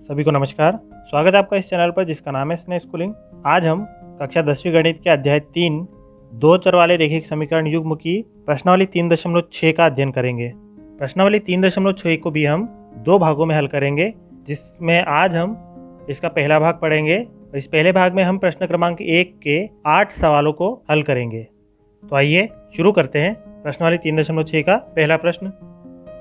सभी को नमस्कार। स्वागत है आपका इस चैनल पर जिसका नाम है स्नेह स्कूलिंग। आज हम कक्षा 10वीं गणित के अध्याय 3 दो चर वाले रैखिक समीकरण युग्म की प्रश्नावली 3.6 का अध्ययन करेंगे। प्रश्नावली 3.6 को भी हम दो भागों में हल करेंगे, जिसमें आज हम इसका पहला भाग पढ़ेंगे। इस पहले भाग में हम प्रश्न क्रमांक 1 के 8 सवालों को हल करेंगे। तो आइए शुरू करते हैं प्रश्नावली 3.6 का पहला प्रश्न।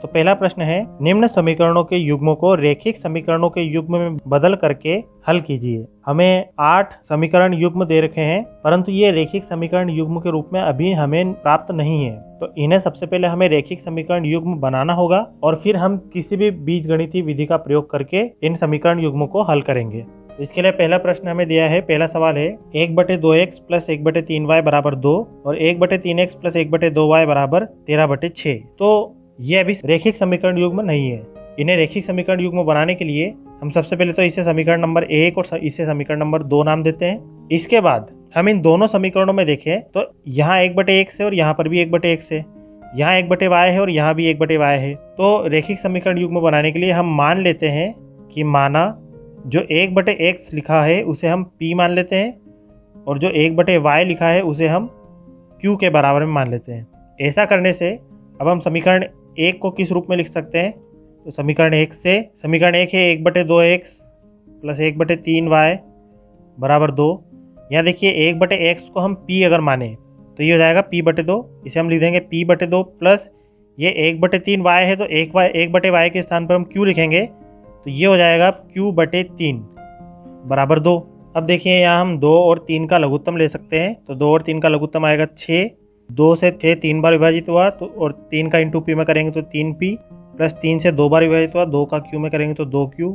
तो पहला प्रश्न है, निम्न समीकरणों के युग्मों को रैखिक समीकरणों के युग्म में बदल करके हल कीजिए। हमें 8 समीकरण युग्म दे रखे हैं, परंतु ये रैखिक समीकरण युग्म के रूप में अभी हमें प्राप्त नहीं है। तो इन्हें सबसे पहले हमें रैखिक समीकरण युग्म बनाना होगा और फिर हम किसी भी बीजगणितीय विधि का प्रयोग करके इन समीकरण युग्मों को हल करेंगे। इसके लिए पहला प्रश्न हमें दिया है, पहला सवाल है 1/2x + 1/3y = 2 और 1/3x + 1/2y = 13/6। तो ये अभी रैखिक समीकरण युग्म नहीं है। इन्हें रैखिक समीकरण युग्म बनाने के लिए हम सबसे पहले तो इसे समीकरण नंबर 1 और इसे समीकरण नंबर 2 नाम देते हैं। इसके बाद हम इन दोनों समीकरणों में देखें तो यहाँ 1/x है और यहाँ पर भी 1/x है, यहाँ 1/y है और यहाँ भी 1/y है। तो रैखिक समीकरण युग्म बनाने के लिए हम मान लेते हैं कि माना जो 1/x लिखा है उसे हम p मान लेते हैं और जो 1/y लिखा है उसे हम q के बराबर में मान लेते हैं। ऐसा करने से अब हम समीकरण 1 को किस रूप में लिख सकते हैं? तो समीकरण 1 है 1/2x + 1/3y = 2। यहाँ देखिए 1/x को हम p अगर माने तो ये हो जाएगा p/2। इसे हम लिख देंगे p/2 प्लस ये 1/3y है तो 1/y के स्थान पर हम q लिखेंगे तो ये हो जाएगा q/3 = 2। अब देखिए यहाँ हम 2 और 3 का लघुत्तम ले सकते हैं। तो 2 और 3 का लघुत्तम आएगा 6। 2 से 6 3 बार विभाजित हुआ तो और 3 का इंटू p में करेंगे तो 3p प्लस 3 से 2 बार विभाजित हुआ, 2 का q में करेंगे तो 2q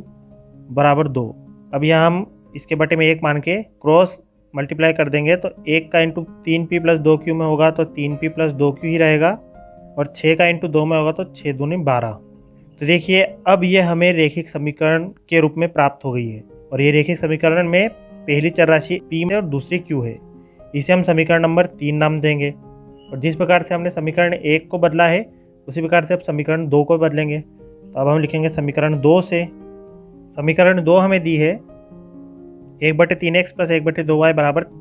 = 2। अब यहाँ हम इसके बटे में 1 मान के क्रॉस मल्टीप्लाई कर देंगे तो 1 का इंटू 3p + 2q में होगा तो 3p + 2q ही रहेगा और 6 का इंटू 2 में होगा तो 6 दूनी 12। तो देखिए अब ये हमें रैखिक समीकरण के रूप में प्राप्त हो गई है और ये रैखिक समीकरण में पहली चर राशि p है और दूसरी q है। इसे हम समीकरण नंबर 3 नाम देंगे और जिस प्रकार से हमने समीकरण 1 को बदला है उसी प्रकार से अब समीकरण 2 को बदलेंगे। तो अब हम लिखेंगे समीकरण 2 से। समीकरण 2 हमें दी है 1/3x + 1/2y =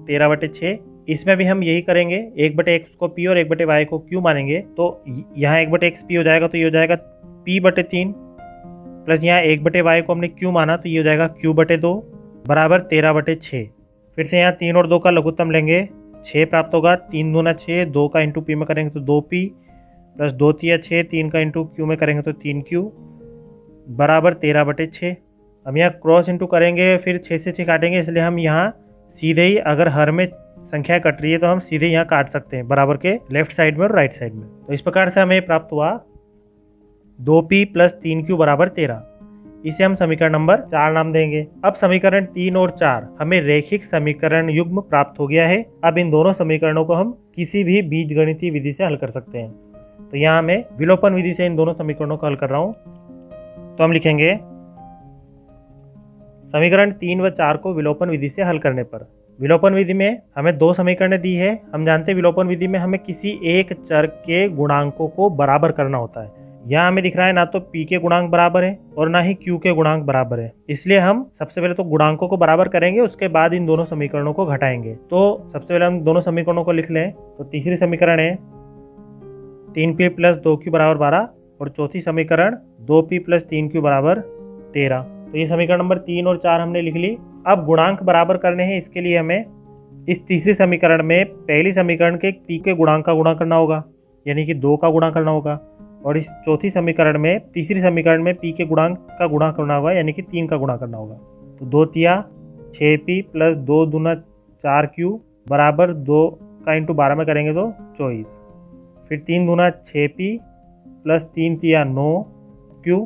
13/6। इसमें भी हम यही करेंगे, 1/x को p और 1/y को q मानेंगे तो यहाँ 1/x p हो जाएगा तो ये हो जाएगा p/3 प्लस यहाँ 1/y को हमने q माना तो ये हो जाएगा q/2 = 13/6। फिर से यहाँ 3 और 2 का लघुत्तम लेंगे, 6 प्राप्त होगा। 3 दूना 6, 2 का इंटू p में करेंगे तो 2p प्लस 2 तिया 6, 3 का इंटू q में करेंगे तो 3q = 13/6। हम यहाँ क्रॉस इंटू करेंगे फिर 6 से 6 काटेंगे, इसलिए हम यहाँ सीधे ही अगर हर में संख्या कट रही है तो हम सीधे यहाँ काट सकते हैं बराबर के लेफ्ट साइड में और राइट साइड में। तो इस प्रकार से हमें प्राप्त हुआ 2p + 3q = 13। इसे हम समीकरण नंबर 4 नाम देंगे। अब समीकरण 3 और 4 हमें रैखिक समीकरण युग्म प्राप्त हो गया है। अब इन दोनों समीकरणों को हम किसी भी बीजगणितीय विधि से हल कर सकते हैं। तो यहाँ मैं विलोपन विधि से इन दोनों समीकरणों को हल कर रहा हूँ। तो हम लिखेंगे समीकरण 3 व 4 को विलोपन विधि से हल करने पर, विलोपन विधि में हमें 2 समीकरण दी है। हम जानते हैं विलोपन विधि में हमें किसी एक चर के गुणांकों को बराबर करना होता है। यहाँ हमें दिख रहा है ना तो p के गुणांक बराबर है और ना ही q के गुणांक बराबर है, इसलिए हम सबसे पहले तो गुणांकों को बराबर करेंगे, उसके बाद इन दोनों समीकरणों को घटाएंगे। तो सबसे पहले हम दोनों समीकरणों को लिख लें। तो तीसरी समीकरण है 3p + 2q = 12 और चौथी समीकरण 2p + 3q = 13। तो ये समीकरण नंबर 3 और 4 हमने लिख ली। अब गुणांक बराबर करने हैं, इसके लिए हमें इस तीसरी समीकरण में पहली समीकरण के p के गुणांक का गुणा करना होगा, यानी कि 2 का गुणा करना होगा, और इस चौथी समीकरण में तीसरी समीकरण में p के गुणांक का गुणा करना होगा, यानी कि 3 का गुणा करना होगा। तो 2 तिया 6p + 2 दूना 4q = 2 का इंटू 12 में करेंगे तो 24। फिर 3 दूना 6p प्लस 3 तिया 9q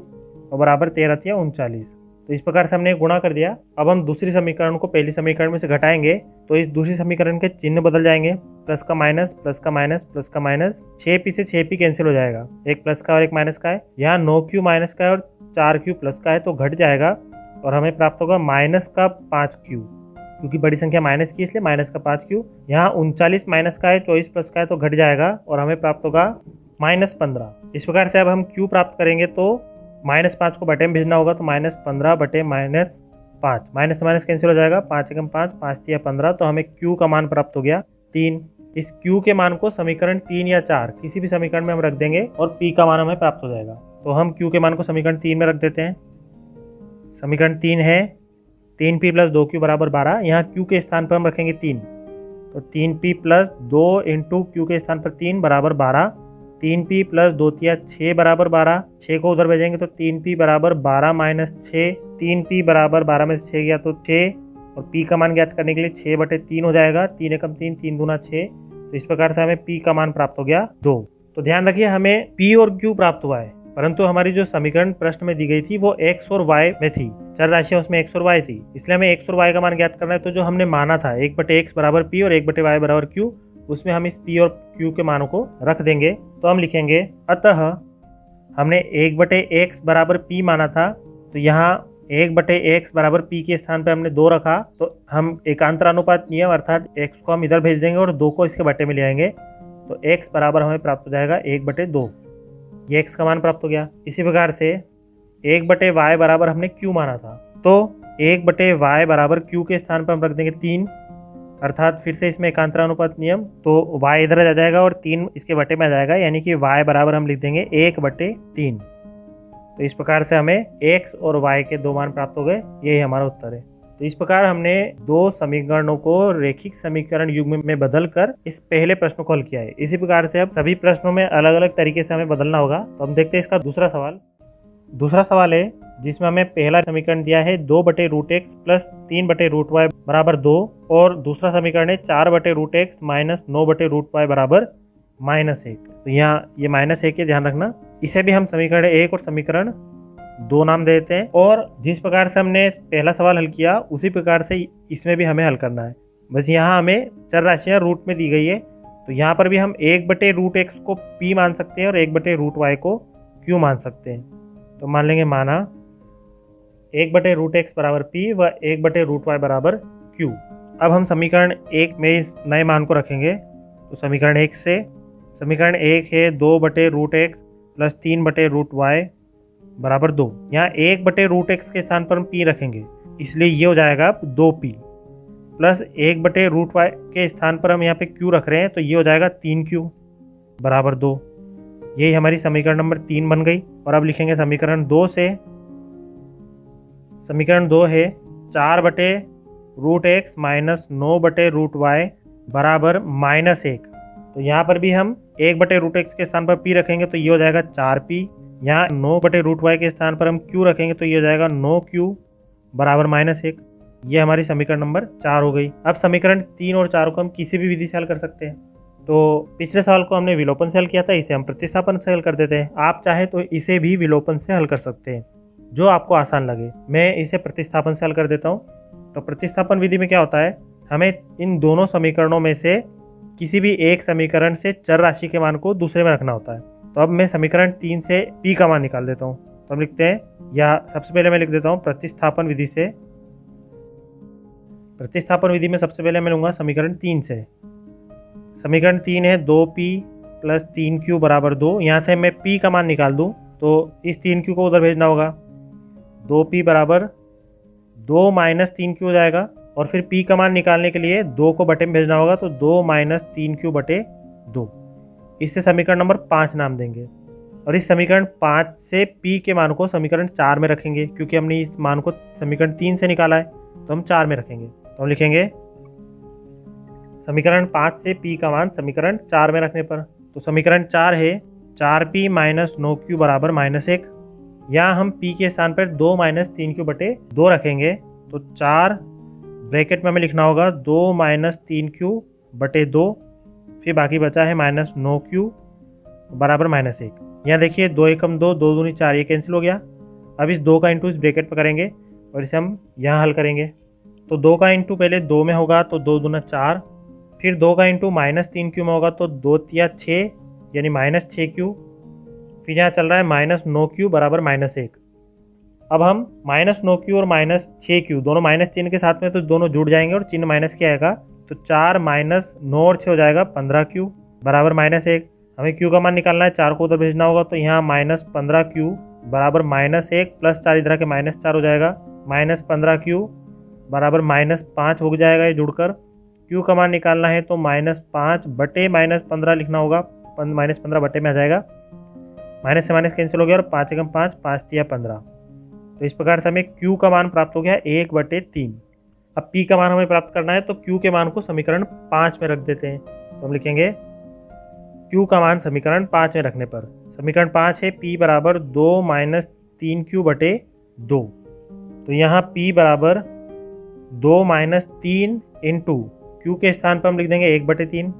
= 13 तिया 39। तो इस प्रकार से हमने गुणा कर दिया। अब हम दूसरी समीकरण को पहली समीकरण में से घटाएंगे तो इस दूसरी समीकरण के चिन्ह बदल जाएंगे, प्लस का माइनस, प्लस का माइनस, प्लस का माइनस। 6p से 6p कैंसिल हो जाएगा, एक प्लस का और एक माइनस का है। यहाँ 9q माइनस का है और 4q प्लस का है तो घट जाएगा और हमें प्राप्त होगा माइनस का 5q, क्योंकि बड़ी संख्या माइनस की इसलिए माइनस का 5q। यहाँ 39 माइनस का है, 24 प्लस का है तो घट जाएगा और हमें प्राप्त होगा -15। इस प्रकार से अब हम q प्राप्त करेंगे तो -5 को बटे में भेजना होगा तो -15 बटे -5, माइनस माइनस कैंसिल हो जाएगा, 5 एकम 5, 5 तिया 15, तो हमें Q का मान प्राप्त हो गया 3। इस Q के मान को समीकरण 3 या 4 किसी भी समीकरण में हम रख देंगे और P का मान हमें प्राप्त हो जाएगा। तो हम Q के मान को समीकरण 3 में रख देते हैं। समीकरण 3 है 3P + 2Q = 12। यहाँ Q के स्थान पर हम रखेंगे 3, तो 3P + 2 × Q के स्थान पर 3 = 12। 3P + 2 तिया 6 = 12। 6 को उधर भेजेंगे तो 3P = 12 - 6। 3P = 12 में से 6 गया तो 6, और P का मान ज्ञात करने के लिए 6/3 हो जाएगा। 3 एकम 3, 3 दूना 6। तो इस प्रकार से हमें P का मान प्राप्त हो गया 2। तो ध्यान रखिए हमें P और Q प्राप्त हुआ है, परंतु हमारी जो समीकरण प्रश्न में दी गई थी वो x और y में थी, चर राशियां उसमें x और y थी, इसलिए हमें x और y का मान ज्ञात करना है। तो जो हमने माना था 1/x = P और 1/y = Q, उसमें हम इस P और Q के मानों को रख देंगे। तो हम लिखेंगे अतः हमने 1/x = P माना था, तो यहाँ 1/x = P के स्थान पर हमने 2 रखा, तो हम एकांतरानुपात नियम अर्थात x को हम इधर भेज देंगे और 2 को इसके बटे में ले आएंगे, तो x बराबर हमें प्राप्त हो जाएगा 1/2। ये x का मान प्राप्त हो गया। इसी प्रकार से 1/y बराबर हमने q माना था, तो 1/y बराबर q के स्थान पर हम रख देंगे 3, अर्थात फिर से इसमें एकांतरानुपात नियम, तो y इधर आ जाएगा और 3 इसके बटे में आ जाएगा, यानी कि y बराबर हम लिख देंगे 1/3। तो इस प्रकार से हमें x और y के 2 मान प्राप्त हो गए। यही हमारा उत्तर है। तो इस प्रकार हमने 2 समीकरणों को रेखिक समीकरण युग्म में बदलकर इस पहले प्रश्न को हल किया है। इसी प्रकार से अब सभी प्रश्नों में अलग अलग तरीके से हमें बदलना होगा। तो हम देखते हैं इसका दूसरा सवाल। दूसरा सवाल है जिसमें हमें पहला समीकरण दिया है 2/√x + 3/√y = 2, और दूसरा समीकरण है 4/√x - 9/√y = -1। तो यहाँ ये -1 के ध्यान रखना। इसे भी हम समीकरण 1 और समीकरण 2 नाम देते हैं, और जिस प्रकार से हमने पहला सवाल हल किया उसी प्रकार से इसमें भी हमें हल करना है। बस यहाँ हमें चर राशियाँ रूट में दी गई है, तो यहाँ पर भी हम 1/√x को P मान सकते हैं और 1/√y को Q मान सकते हैं। तो मान लेंगे माना 1/√x = P व 1/√y = Q। अब हम समीकरण 1 में इस नए मान को रखेंगे। तो समीकरण 1 से समीकरण 1 है 2/√x + 3/√y = 2। यहाँ 1/√x के स्थान पर हम P रखेंगे, इसलिए ये हो जाएगा 2P, प्लस 1/√y के स्थान पर हम यहाँ पे Q रख रहे हैं, तो ये हो जाएगा 3Q = 2। यही हमारी समीकरण नंबर 3 बन गई। और अब लिखेंगे समीकरण 2 से। समीकरण 2 है 4/√x - 9/√y = -1। तो यहाँ पर भी हम 1/√x के स्थान पर P रखेंगे, तो ये हो जाएगा 4P। यहाँ 9/√y के स्थान पर हम Q रखेंगे, तो ये हो जाएगा 9Q = -1। ये हमारी समीकरण नंबर 4 हो गई। अब समीकरण 3 और 4 को हम किसी भी विधि से हल कर सकते हैं। तो पिछले सवाल को हमने विलोपन से हल किया था, इसे हम प्रतिस्थापन से हल कर देते हैं। आप चाहे तो इसे भी विलोपन से हल कर सकते हैं, जो आपको आसान लगे। मैं इसे प्रतिस्थापन से हल कर देता हूँ। तो प्रतिस्थापन विधि में क्या होता है, हमें इन दोनों समीकरणों में से किसी भी एक समीकरण से चर राशि के मान को दूसरे में रखना होता है। तो अब मैं समीकरण 3 से P का मान निकाल देता हूँ। तो हम लिखते हैं, या सबसे पहले मैं लिख देता हूँ प्रतिस्थापन विधि से। प्रतिस्थापन विधि में सबसे पहले मैं लूँगा समीकरण 3 से। समीकरण 3 है 2P + 3Q = 2। यहाँ से मैं P का मान निकाल दूँ तो इस 3Q को उधर भेजना होगा। 2P = 2 - 3Q हो जाएगा, और फिर P का मान निकालने के लिए 2 को बटे में भेजना होगा, तो 2 - 3Q/2। इससे समीकरण नंबर 5 नाम देंगे। और इस समीकरण 5 से P के मान को समीकरण 4 में रखेंगे, क्योंकि हमने इस मान को समीकरण 3 से निकाला है, तो हम 4 में रखेंगे। तो हम लिखेंगे समीकरण 5 से P का मान समीकरण 4 में रखने पर। तो समीकरण 4 है 4P - 9Q = -1। यहाँ हम P के स्थान पर 2 - 3Q/2 रखेंगे, तो 4 ब्रैकेट में हमें लिखना होगा 2 - 3Q/2, फिर बाकी बचा है -9Q = -1। यहाँ देखिए 2 एकम 2, 2 दूनी 4, ये कैंसिल हो गया। अब इस 2 का इंटू इस ब्रैकेट पर करेंगे और इसे हम यहाँ हल करेंगे। तो 2 का इंटू पहले 2 में होगा, तो 2 दूना 4, फिर 2 का इंटू -3Q में होगा, तो 2 तिया 6 यानी -6Q, फिर यहाँ चल रहा है -9Q = -1। अब हम -9Q और -6Q दोनों माइनस चिन्ह के साथ में, तो दोनों जुड़ जाएंगे और चिन्ह माइनस क्या आएगा, तो 4 - 9 और 6 हो जाएगा 15Q = -1। हमें Q का मान निकालना है, 4 को उधर भेजना होगा, तो यहाँ -15Q बराबर -1 प्लस 4 इधर के -4 हो जाएगा, -15q बराबर -5 हो जाएगा ये जुड़कर। q का मान निकालना है तो -5 बटे -15 लिखना होगा, -15 बटे में आ जाएगा, माइनस से माइनस कैंसिल हो गया और 5 एकम 5, 5 तिया 15। तो इस प्रकार से हमें q का मान प्राप्त हो गया 1/3। अब p का मान हमें प्राप्त करना है तो q के मान को समीकरण 5 में रख देते हैं। तो हम लिखेंगे q का मान समीकरण 5 में रखने पर, समीकरण 5 है p बराबर 2 - 3q बटे 2। तो यहाँ p बराबर 2 - 3 इंटू q के स्थान पर हम लिख देंगे 1/3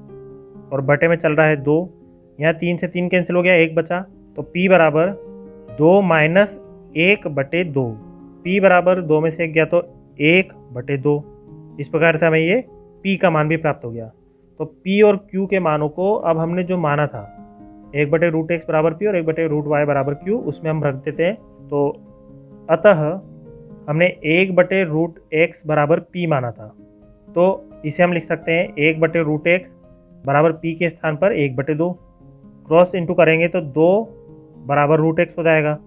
और बटे में चल रहा है 2, यहाँ 3 से 3 कैंसिल हो गया, 1 बचा। तो p बराबर 2 - 1/2, p बराबर 2 में से 1 गया तो 1/2। इस प्रकार से हमें ये p का मान भी प्राप्त हो गया। तो p और q के मानों को अब हमने जो माना था 1/√x बराबर p और 1/√y बराबर q, उसमें हम रख देते हैं। तो अतः हमने 1/√x बराबर p माना था, तो इसे हम लिख सकते हैं 1/√x बराबर p के स्थान पर 1/2, क्रॉस इंटू करेंगे तो 2 बराबर √x हो जाएगा।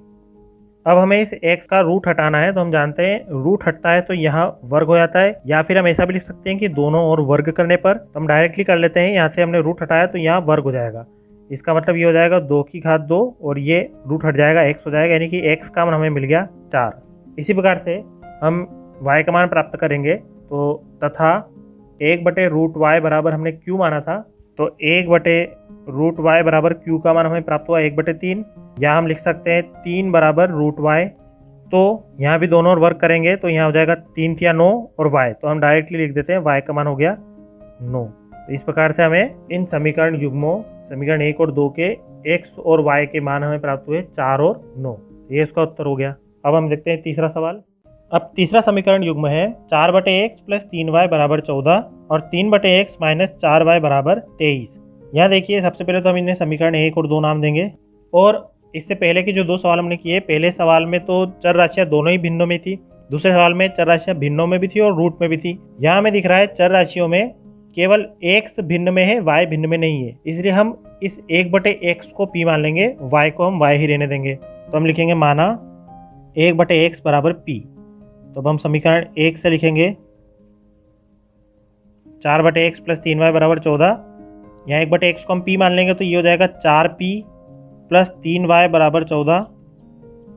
अब हमें इस x का रूट हटाना है, तो हम जानते हैं रूट हटता है तो यहाँ वर्ग हो जाता है, या फिर हम ऐसा भी लिख सकते हैं कि दोनों ओर वर्ग करने पर। तो हम डायरेक्टली कर लेते हैं, यहाँ से हमने रूट हटाया तो यहाँ वर्ग हो जाएगा। इसका मतलब ये हो जाएगा 2 की घात 2 और ये रूट हट जाएगा, x हो जाएगा, यानी कि x का मान हमें मिल गया 4। इसी प्रकार से हम y का मान प्राप्त करेंगे, तो तथा 1/√y बराबर हमने q माना था, तो 1/√y बराबर q का मान हमें प्राप्त हुआ 1/3, या हम लिख सकते हैं 3 बराबर √y। तो यहाँ भी दोनों ओर वर्क करेंगे तो यहाँ हो जाएगा 3 तिया 9 और y, तो हम डायरेक्टली लिख देते हैं y का मान हो गया 9। तो इस प्रकार से हमें इन समीकरण युग्मों समीकरण 1 और 2 के x और y के मान हमें प्राप्त हुए 4 और 9। ये इसका उत्तर हो गया। अब हम देखते हैं तीसरा सवाल। अब तीसरा समीकरण युग्म है 4/x प्लस 3y बराबर 14 और 3/x माइनस 4y बराबर 23। यहाँ देखिए सबसे पहले तो हम इन्हें समीकरण 1 और 2 नाम देंगे, और इससे पहले के जो 2 सवाल हमने किए, पहले सवाल में तो चर राशियाँ दोनों ही भिन्नों में थी, दूसरे सवाल में चर राशियाँ भिन्नों में भी थी और रूट में भी थी। यहाँ हमें दिख रहा है चर राशियों में केवल x भिन्न में है, y भिन्न में नहीं है, इसलिए हम इस 1/x को p मान लेंगे, y को हम y ही रहने देंगे। तो हम लिखेंगे माना 1/x बराबर p। तो अब हम समीकरण 1 से लिखेंगे 4/x प्लस 3y बराबर 14। यहाँ 1/x को हम p मान लेंगे तो ये हो जाएगा 4p प्लस 3y बराबर 14।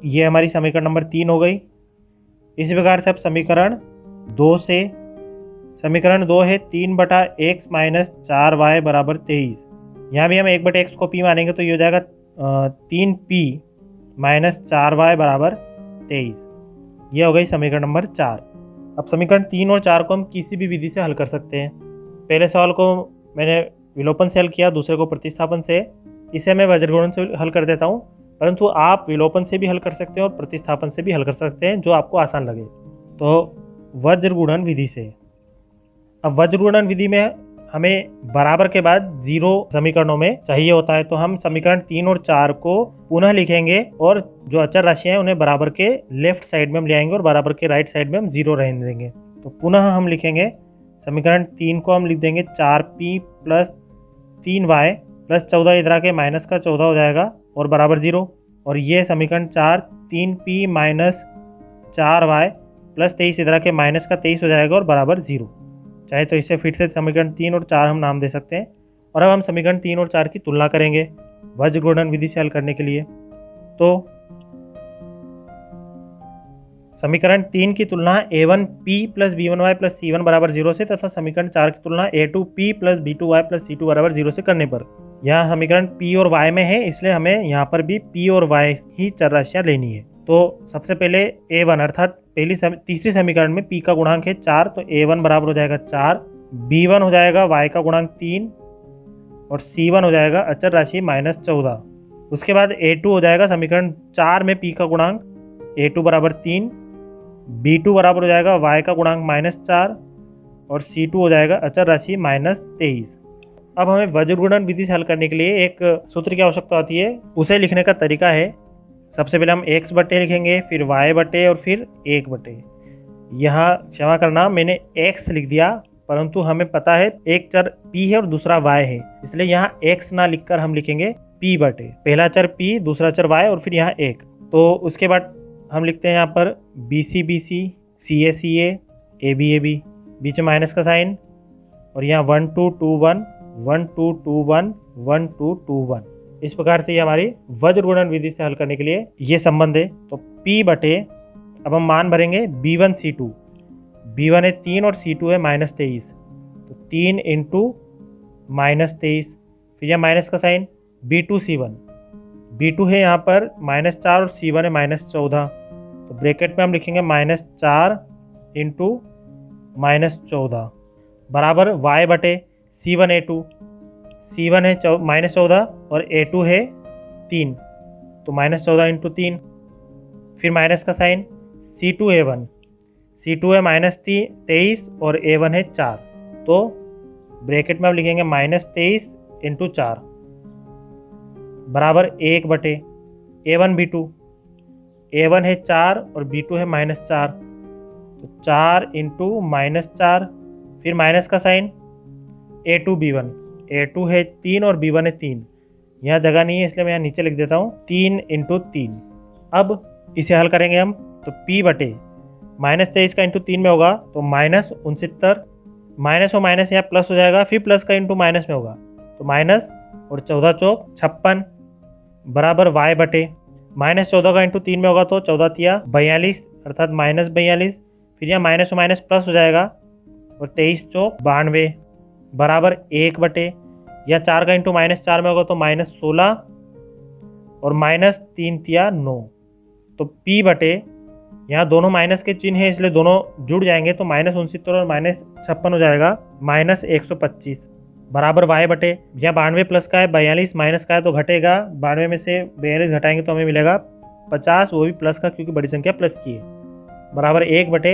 ये हमारी समीकरण नंबर 3 हो गई। इसी प्रकार से अब समीकरण 2 से, समीकरण 2 है 3/x माइनस 4y बराबर 23। यहाँ भी हम 1/x को p मानेंगे तो ये हो जाएगा 3p माइनस 4y बराबर 23। ये हो गई समीकरण नंबर 4। अब समीकरण 3 और 4 को हम किसी भी विधि से हल कर सकते हैं। पहले सवाल को मैंने विलोपन से हल किया, दूसरे को प्रतिस्थापन से, इसे मैं वज्रगुणन से हल कर देता हूँ, परंतु आप विलोपन से भी हल कर सकते हैं और प्रतिस्थापन से भी हल कर सकते हैं, जो आपको आसान लगे। तो वज्रगुणन विधि से, अब वज्रगुणन विधि में हमें बराबर के बाद 0 समीकरणों में चाहिए होता है, तो हम समीकरण 3 और 4 को पुनः लिखेंगे और जो अचर राशियां हैं उन्हें बराबर के लेफ्ट साइड में हम ले आएंगे और बराबर के राइट साइड में हम 0 रहने देंगे। तो पुनः हम लिखेंगे समीकरण 3 को हम लिख देंगे 4p प्लस 3y प्लस 14 इधर के माइनस का 14 हो जाएगा और बराबर 0। और ये समीकरण 4 3p माइनस 4y प्लस 23 इधर के माइनस का 23 हो जाएगा और बराबर 0। चाहे तो इसे फिर से समीकरण 3 और 4 हम नाम दे सकते हैं। और अब हम समीकरण 3 और 4 की तुलना करेंगे वज्रगुणन विधि से हल करने के लिए। तो समीकरण 3 की तुलना a1p plus b1y plus c1 बराबर 0 से तथा समीकरण 4 की तुलना a2p plus b2y plus c2 बराबर 0 से करने पर, यहाँ समीकरण p और y में है इसलिए हमें यहाँ पर भी p और y ही चर राशियाँ लेनी है। तो सबसे पहले a1 अर्थात तीसरी समीकरण में p का गुणांक है 4, तो a1 बराबर हो जाएगा 4, b1 हो जाएगा y का गुणांक 3 और c1 हो जाएगा अचर राशि माइनस 14। उसके बाद a2 हो जाएगा समीकरण 4 में p का गुणांक a2 बराबर 3, b2 बराबर हो जाएगा y का गुणांक माइनस 4 और c2 हो जाएगा अचर राशि माइनस 23। अब हमें वज्रगुणन विधि से हल करने के लिए एक सूत्र की आवश्यकता होती है, उसे लिखने का तरीका है, सबसे पहले हम x बटे लिखेंगे, फिर y बटे और फिर 1 बटे। यहाँ क्षमा करना मैंने x लिख दिया, परंतु हमें पता है एक चर p है और दूसरा y है, इसलिए यहाँ x ना लिखकर हम लिखेंगे p बटे, पहला चर p दूसरा चर y और फिर यहाँ 1। तो उसके बाद हम लिखते हैं यहाँ पर B C B C, C A B, बीच में माइनस का साइन, और यहाँ 1 2 2 1 1 2 2 1 1 2 2 1। इस प्रकार से ये हमारी वज्र गुणन विधि से हल करने के लिए ये संबंध है। तो P बटे, अब हम मान भरेंगे B1 C2, B1 है 3 और C2 है -23, तो 3 इंटू -23, फिर यह माइनस का साइन, B2 C1, B2 है यहाँ पर -4 और C1 है -14, तो ब्रैकेट में हम लिखेंगे -4 इंटू -14 बराबर y बटे C1 A2, C1 है -14 और A2 है 3, तो -14 इंटू 3, फिर माइनस का साइन, C2 A1, C2 है -23 और A1 है 4, तो ब्रैकेट में हम लिखेंगे -23 इंटू 4 बराबर 1 बटे A1 B2, A1 है 4 और B2 है -4, तो 4 इंटू -4, फिर माइनस का साइन, A2 B1, A2 है 3 और B1 है 3, यहाँ जगह नहीं है इसलिए मैं यहाँ नीचे लिख देता हूँ 3 इंटू 3। अब इसे हल करेंगे हम, तो P बटे -23 का इंटू 3 में होगा तो -69, माइनस और माइनस यहाँ प्लस हो जाएगा, फिर प्लस का इंटू माइनस में होगा तो माइनस, और 14 चौक 56 बराबर y बटे -14 का इंटू 3 में होगा तो 14 तिया 42 अर्थात -42, फिर यहाँ माइनस और माइनस प्लस हो जाएगा और 23 चौक 92 बराबर 1 बटे, या 4 का इंटू -4 में होगा तो -16 और -3 तिया 9, तो P बटे, यहाँ दोनों माइनस के चिन्ह हैं इसलिए दोनों जुड़ जाएंगे तो -69 और -56 हो जाएगा -125 बराबर y बटे, यहाँ 92 प्लस का है 42 माइनस का है तो घटेगा, 92 में से 42 घटाएंगे तो हमें मिलेगा 50, वो भी प्लस का क्योंकि बड़ी संख्या प्लस की है, बराबर 1 बटे,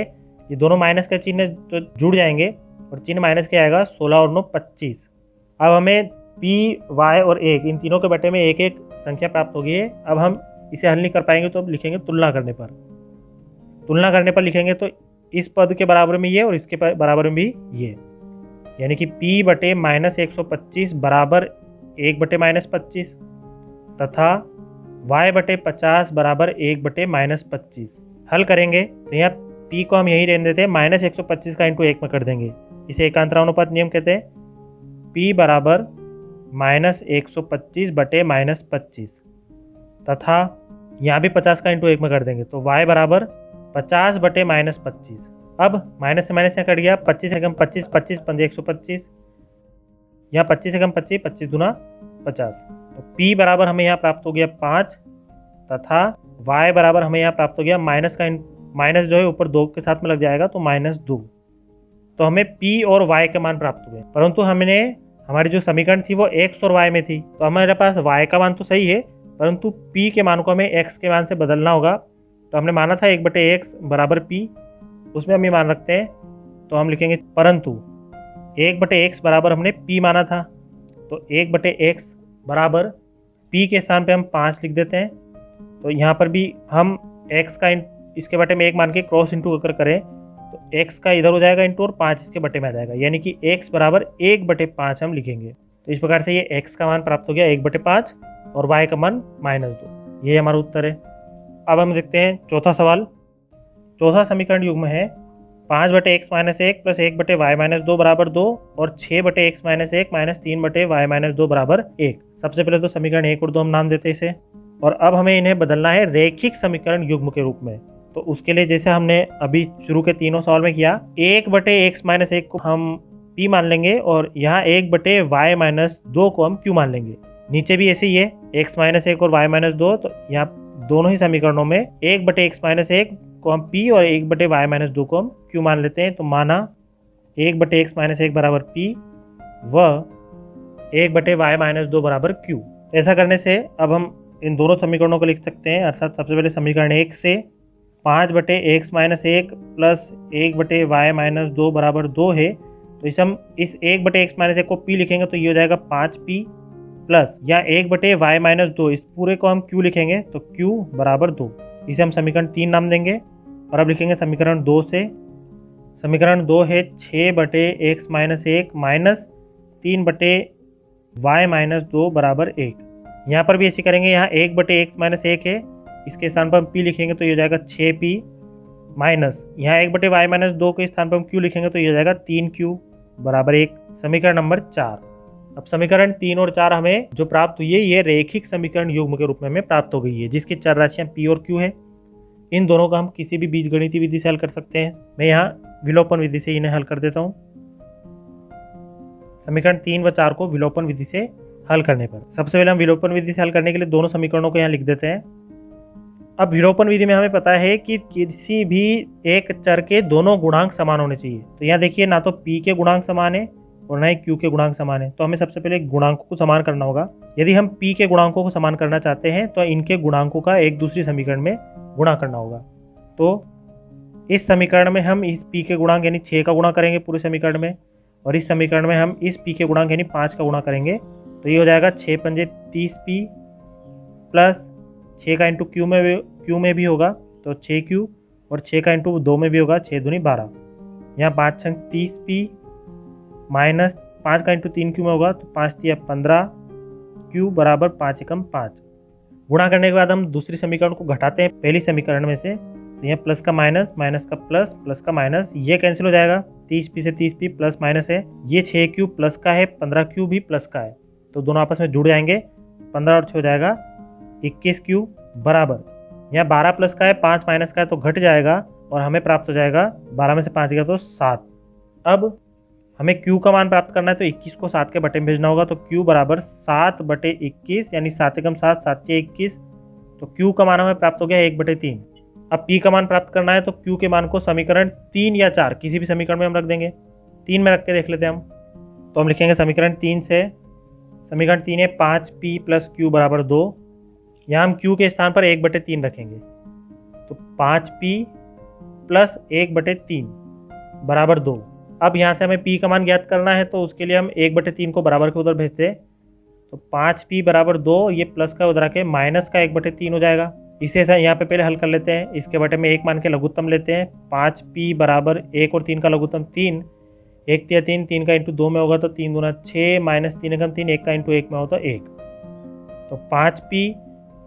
ये दोनों माइनस का चिन्ह तो जुड़ जाएंगे और चिन्ह माइनस के आएगा 16 और 9 25। अब हमें P, Y और 1 इन तीनों के बटे में एक एक संख्या प्राप्त होगी है। अब हम इसे हल नहीं कर पाएंगे तो अब लिखेंगे तुलना करने पर लिखेंगे तो इस पद के बराबर में ये और इसके बराबर में भी ये, यानी कि P बटे -125 बराबर 1 बटे -25 तथा y बटे 50 बराबर 1 बटे -25। हल करेंगे तो यहाँ P को हम यही रहने देते हैं, -125 का इंटू 1 में कर देंगे, इसे एकांतरानुपात नियम कहते हैं। P बराबर -125 बटे -25 तथा यहाँ भी 50 का इंटू 1 में कर देंगे तो y बराबर 50 बटे -25। अब माइनस से माइनस यहाँ कट गया, 25 एकम 25, 25 पंजे 125, यहाँ 25 एकम 25, 25 दूना 50, तो P बराबर हमें यहाँ प्राप्त हो गया 5 तथा y बराबर हमें यहाँ प्राप्त हो गया माइनस जो है ऊपर 2 के साथ में लग जाएगा तो -2, तो हमें P और y के मान प्राप्त हुए, परंतु हमारी जो समीकरण थी वो x और y में थी, तो हमारे पास y का मान तो सही है परंतु P के मान को हमें x के मान से बदलना होगा। तो हमने माना था 1 बटे x बराबर P, उसमें हम ये मान रखते हैं तो हम लिखेंगे, परंतु 1 बटे x बराबर हमने P माना था तो 1 बटे x बराबर P के स्थान पे हम 5 लिख देते हैं, तो यहाँ पर भी हम x का इसके बटे में 1 मान के क्रॉस इंटू अगर करें तो x का इधर हो जाएगा इंटू और 5 इसके बटे में आ जाएगा, यानी कि x बराबर 1 बटे 5 हम लिखेंगे। तो इस प्रकार से ये x का मान प्राप्त हो गया 1 बटे 5 और y का मान -2, ये हमारा उत्तर है। अब हम देखते हैं चौथा सवाल। चौथा समीकरण युग्म है 5 बटे x माइनस 1 प्लस 1 बटे y माइनस 2 बराबर 2 और 6 बटे x माइनस 1 माइनस 3 बटे y माइनस 2 बराबर 1। सबसे पहले तो समीकरण 1 और 2 हम नाम देते हैं इसे, और अब हमें इन्हें बदलना है रैखिक समीकरण युग्म के रूप में। तो उसके लिए जैसे हमने अभी शुरू के तीनों सवाल में किया, 1 बटे x माइनस 1 को हम p मान लेंगे और यहाँ 1 बटे y माइनस 2 को हम q मान लेंगे। नीचे भी ऐसे ही है, x माइनस 1 और y माइनस 2, तो यहाँ दोनों ही समीकरणों में 1 बटे x माइनस 1 को हम p और 1 बटे y माइनस 2 को हम q मान लेते हैं। तो माना 1 बटे x माइनस 1 बराबर p व 1 बटे y माइनस 2 बराबर q। ऐसा करने से अब हम इन दोनों समीकरणों को लिख सकते हैं, अर्थात सबसे पहले समीकरण 1 से 5 बटे x माइनस 1 प्लस 1 बटे y माइनस 2 बराबर 2 है, तो इस 1 बटे x माइनस 1 को p लिखेंगे तो ये हो जाएगा 5p प्लस या 1 बटे y माइनस 2, इस पूरे को हम q लिखेंगे तो q बराबर 2। इसे हम समीकरण 3 नाम देंगे। और अब लिखेंगे समीकरण 2 से, समीकरण 2 है 6 बटे x माइनस 1 माइनस 3 बटे y माइनस 2 बराबर 1। यहाँ पर भी ऐसे करेंगे, यहाँ 1 बटे x माइनस 1 है इसके स्थान पर हम p लिखेंगे तो ये हो जाएगा 6p माइनस यहाँ 1/y-2 के स्थान पर हम q लिखेंगे तो ये हो जाएगा 3q बराबर 1। समीकरण नंबर 4। अब समीकरण 3 और 4 हमें जो प्राप्त हुई है ये रेखिक समीकरण युग्म के रूप में हमें प्राप्त हो गई है, जिसकी चर राशियां p और q है। इन दोनों का हम किसी भी बीजगणितीय विधि से हल कर सकते हैं। मैं यहाँ विलोपन विधि से इन्हें हल कर देता हूँ। समीकरण 3 व 4 को विलोपन विधि से हल करने पर सबसे पहले हम विलोपन विधि से हल करने के लिए दोनों समीकरणों को यहाँ लिख देते हैं। अब विलोपन विधि में हमें पता है कि किसी भी एक चर के दोनों गुणांक समान होने चाहिए। तो यहाँ देखिए ना तो p के गुणांक समान है और ना ही q के गुणांक समान है, तो हमें सबसे पहले गुणांकों को समान करना होगा। यदि हम p के गुणांकों को समान करना चाहते हैं तो इनके गुणांकों का एक दूसरी समीकरण में गुणा करना होगा। तो इस समीकरण में हम इस p के गुणांक यानी 6 का गुणा करेंगे पूरे समीकरण में, और इस समीकरण में हम इस p के गुणांक यानी 5 का गुणा करेंगे। तो ये हो जाएगा 6 पंजे 30p प्लस 6 का इंटू क्यू में भी होगा तो 6q और 6 का इंटू 2 में भी होगा 6 दूनी 12। यहाँ 5 छंग 30p माइनस 5 का इंटू 3q में होगा तो 5 तिया 15 q बराबर 5 एकम 5। गुणा करने के बाद हम दूसरी समीकरण को घटाते हैं पहली समीकरण में से, तो यहाँ प्लस का माइनस, माइनस का प्लस, प्लस का माइनस, ये कैंसिल हो जाएगा। 30p से 30p प्लस माइनस है, ये 6q प्लस का है, 15q भी प्लस का है, तो दोनों आपस में जुड़ जाएंगे। 15 और 6 हो जाएगा 21q बराबर यहाँ 12 प्लस का है 5 माइनस का है तो घट जाएगा और हमें प्राप्त हो जाएगा 12 में से 5 गया तो 7। अब हमें q का मान प्राप्त करना है तो 21 को 7 के बटे में भेजना होगा, तो q बराबर 7/21 यानी 7 एकम 7 7 के 21, तो q का मान हमें प्राप्त हो गया 1/3। अब p का मान प्राप्त करना है तो q के मान को समीकरण 3 या 4 किसी भी समीकरण में हम रख देंगे। 3 में रख के देख लेते हैं हम, तो हम लिखेंगे समीकरण 3 से, समीकरण 3 है 5p प्लस q बराबर 2। यहाँ हम q के स्थान पर 1/3 रखेंगे, तो 5p प्लस 1/3 बराबर 2। अब यहाँ से हमें p का मान ज्ञात करना है तो उसके लिए हम 1/3 को बराबर के उधर भेजते हैं, तो 5p बराबर 2, ये प्लस का उधर आके माइनस का 1/3 हो जाएगा। इसे यहाँ पे पहले हल कर लेते हैं। इसके बटे में 1 मान के लघुत्तम लेते हैं। 5p बराबर 1 और 3 का लघुत्तम 3, 1 तिया 3, 3 का इंटू 2 में होगा तो 3 दूना 6 माइनस 3 एकम 3, 1 का इंटू 1 में होता 1, तो 5p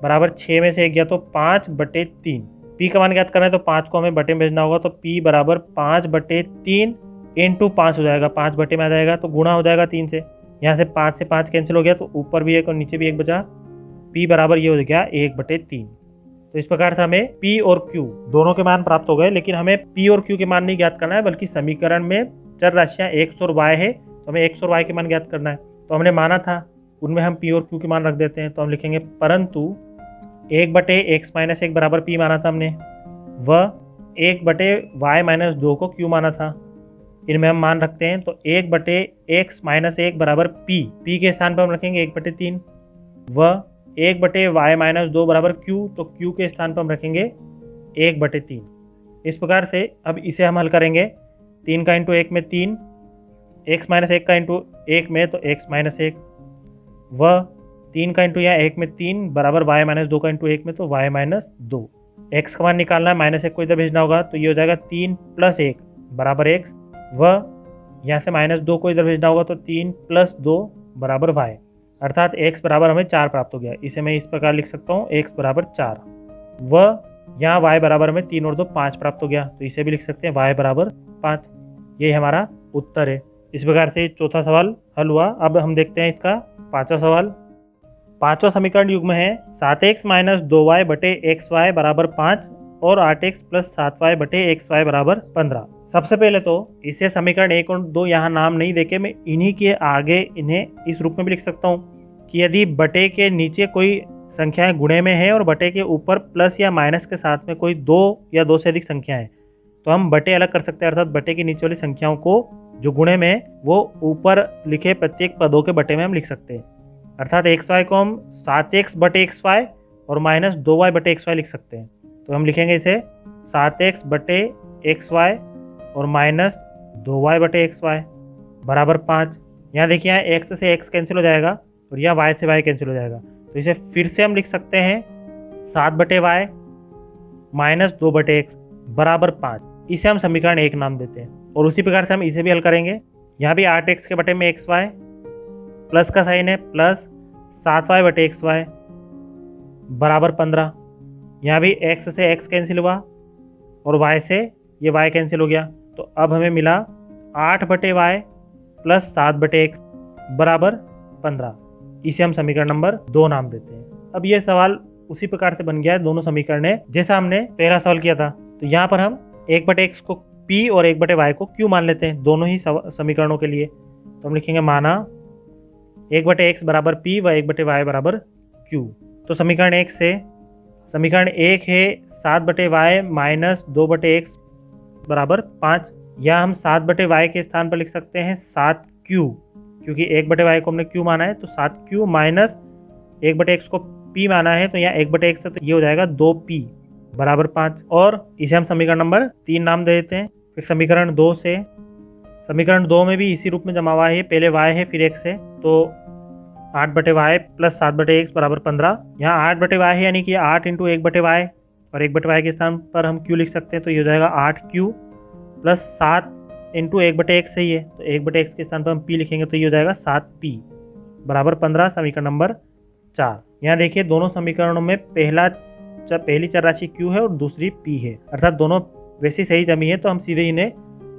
बराबर 6 में से 1 गया तो 5/3। p का मान ज्ञात करना है तो 5 को हमें बटे में भेजना होगा, तो p बराबर 5/3 इंटू 5 हो जाएगा, 5 बटे में आ जाएगा तो गुणा हो जाएगा 3 से। यहाँ से 5 से 5 कैंसिल हो गया तो ऊपर भी 1 और नीचे भी 1 बचा, p बराबर ये हो गया 1/3। तो इस प्रकार से हमें p और q दोनों के मान प्राप्त हो गए, लेकिन हमें p और q के मान नहीं ज्ञात करना है, बल्कि समीकरण में चर राशियाँ x और y है तो हमें x और y के मान ज्ञात करना है। तो हमने माना था उनमें हम p और q के मान रख देते हैं, तो हम लिखेंगे परंतु 1/x-1 बराबर p माना था हमने, व 1/y-2 को q माना था। इनमें हम मान रखते हैं तो 1/x-1 बराबर p के स्थान पर हम रखेंगे 1/3, व 1/y-2 बराबर q, तो q के स्थान पर हम रखेंगे 1/3। इस प्रकार से अब इसे हम हल करेंगे। 3 का इंटू 1 में 3, x-1 का इंटू 1 में तो x-1, व 3 का इंटू यहाँ 1 में 3 बराबर y-2 का इंटू 1 में तो y-2। x का मान निकालना है, -1 को इधर भेजना होगा तो ये हो जाएगा 3 + 1 बराबर x, व यहाँ से -2 को इधर भेजना होगा तो 3 + 2 बराबर y, अर्थात x बराबर हमें 4 प्राप्त हो गया। इसे मैं इस प्रकार लिख सकता हूँ x बराबर 4, व यहाँ y बराबर हमें 3 और 2 5 प्राप्त हो गया, तो इसे भी लिख सकते हैं y बराबर 5। यही हमारा उत्तर है। इस प्रकार से चौथा सवाल हल हुआ। अब हम देखते हैं इसका पांचवा सवाल। पांचवा समीकरण युग्म है 7x - 2y बटे xy बराबर 5 और 8x + 7y बटे xy बराबर 15। सबसे पहले तो इसे समीकरण 1 और 2 यहाँ नाम नहीं देके मैं इन्हीं के आगे इन्हें इस रूप में भी लिख सकता हूँ कि यदि बटे के नीचे कोई संख्याएं गुणे में है और बटे के ऊपर प्लस या माइनस के साथ में कोई 2 या 2 से अधिक संख्याएं हैं, तो हम बटे अलग कर सकते हैं, अर्थात बटे के नीचे वाली संख्याओं को जो गुणे में है वो ऊपर लिखे प्रत्येक पदों के बटे में हम लिख सकते हैं। अर्थात xy को हम 7x बटे xy और -2y बटे xy लिख सकते हैं। तो हम लिखेंगे इसे 7x बटे xy और -2y बटे xy बराबर 5। यहाँ देखिए यहाँ x से x कैंसिल हो जाएगा और यहाँ y से y कैंसिल हो जाएगा, तो इसे फिर से हम लिख सकते हैं 7 बटे y -2 बटे x बराबर 5। इसे हम समीकरण 1 नाम देते हैं और उसी प्रकार से हम इसे भी हल करेंगे। यहाँ भी 8x के बटे में xy प्लस का साइन है प्लस 7y बटे xy बराबर 15। यहाँ भी x से x कैंसिल हुआ और y से ये y कैंसिल हो गया। तो अब हमें मिला 8/y प्लस 7/x बराबर 15। इसे हम समीकरण नंबर 2 नाम देते हैं। अब ये सवाल उसी प्रकार से बन गया है दोनों समीकरण है जैसा हमने पहला सवाल किया था। तो यहाँ पर हम 1/x को p और 1/y को q मान लेते हैं दोनों ही समीकरणों के लिए। तो हम लिखेंगे माना 1/x बराबर p व 1/y बराबर q। तो समीकरण 1 से समीकरण 1 है 7/y माइनस 2/x बराबर 5, या हम 7/y के स्थान पर लिख सकते हैं 7q, क्योंकि 1/y को हमने q माना है। तो 7q माइनस 1/x को p माना है, तो यहाँ 1/x है तो ये हो जाएगा 2p बराबर 5, और इसे हम समीकरण नंबर 3 नाम दे देते हैं। फिर समीकरण 2 से समीकरण 2 में भी इसी रूप में जमा हुआ है, पहले y है फिर x है, तो 8/y प्लस 7/x बराबर 15। यहाँ 8/y है यानी कि 8 इंटू 1/y, और 1/y के स्थान पर हम q लिख सकते हैं, तो ये हो जाएगा 8q प्लस 7 इंटू 1/x है ये, तो 1/x के स्थान पर हम p लिखेंगे तो ये हो जाएगा 7p बराबर 15, समीकरण नंबर 4। यहाँ देखिए दोनों समीकरणों में पहली चर राशि q है और दूसरी p है, अर्थात दोनों वैसी सही जमी है, तो हम सीधे इन्हें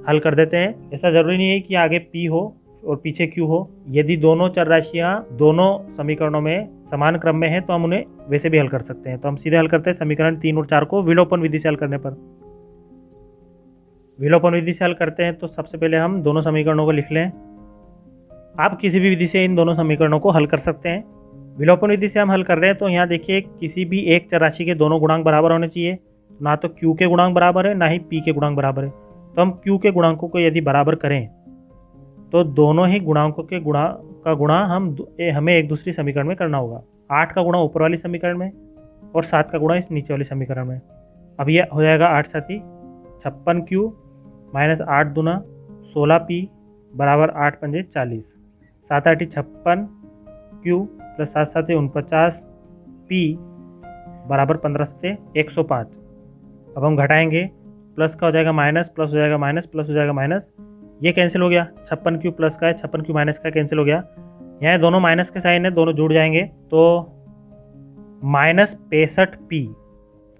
हल कर देते हैं। ऐसा जरूरी नहीं है कि आगे p हो और पीछे q हो। यदि दोनों चर राशियाँ दोनों समीकरणों में समान क्रम में है तो हम उन्हें वैसे भी हल कर सकते हैं। तो हम सीधे हल करते हैं समीकरण 3 और 4 को विलोपन विधि से हल करने पर। विलोपन विधि से हल करते हैं तो सबसे पहले हम दोनों समीकरणों को लिख लें। आप किसी भी विधि से इन दोनों समीकरणों को हल कर सकते हैं। विलोपन विधि से हम हल कर रहे हैं तो यहाँ देखिए किसी भी एक चर राशि के दोनों गुणांक बराबर होने चाहिए। ना तो q के गुणांक बराबर है ना ही p के गुणांक बराबर है। तो हम q के गुणांकों को यदि बराबर करें तो दोनों ही गुणांकों के गुणा हमें एक दूसरी समीकरण में करना होगा। 8 का गुणा ऊपर वाली समीकरण में और 7 का गुणा इस नीचे वाली समीकरण में। अब ये हो जाएगा 8 साथी 56q माइनस 8 दूना 16p बराबर 8 पंजे 40, 7 8 56q प्लस 7 7 49p बराबर 15 से 105। अब हम घटाएंगे, प्लस का हो जाएगा माइनस, प्लस हो जाएगा माइनस, प्लस हो जाएगा माइनस, ये कैंसिल हो गया। 56q प्लस का है 56q माइनस का कैंसिल हो गया। यहाँ दोनों माइनस के साइन है, दोनों जुड़ जाएंगे तो माइनस 65p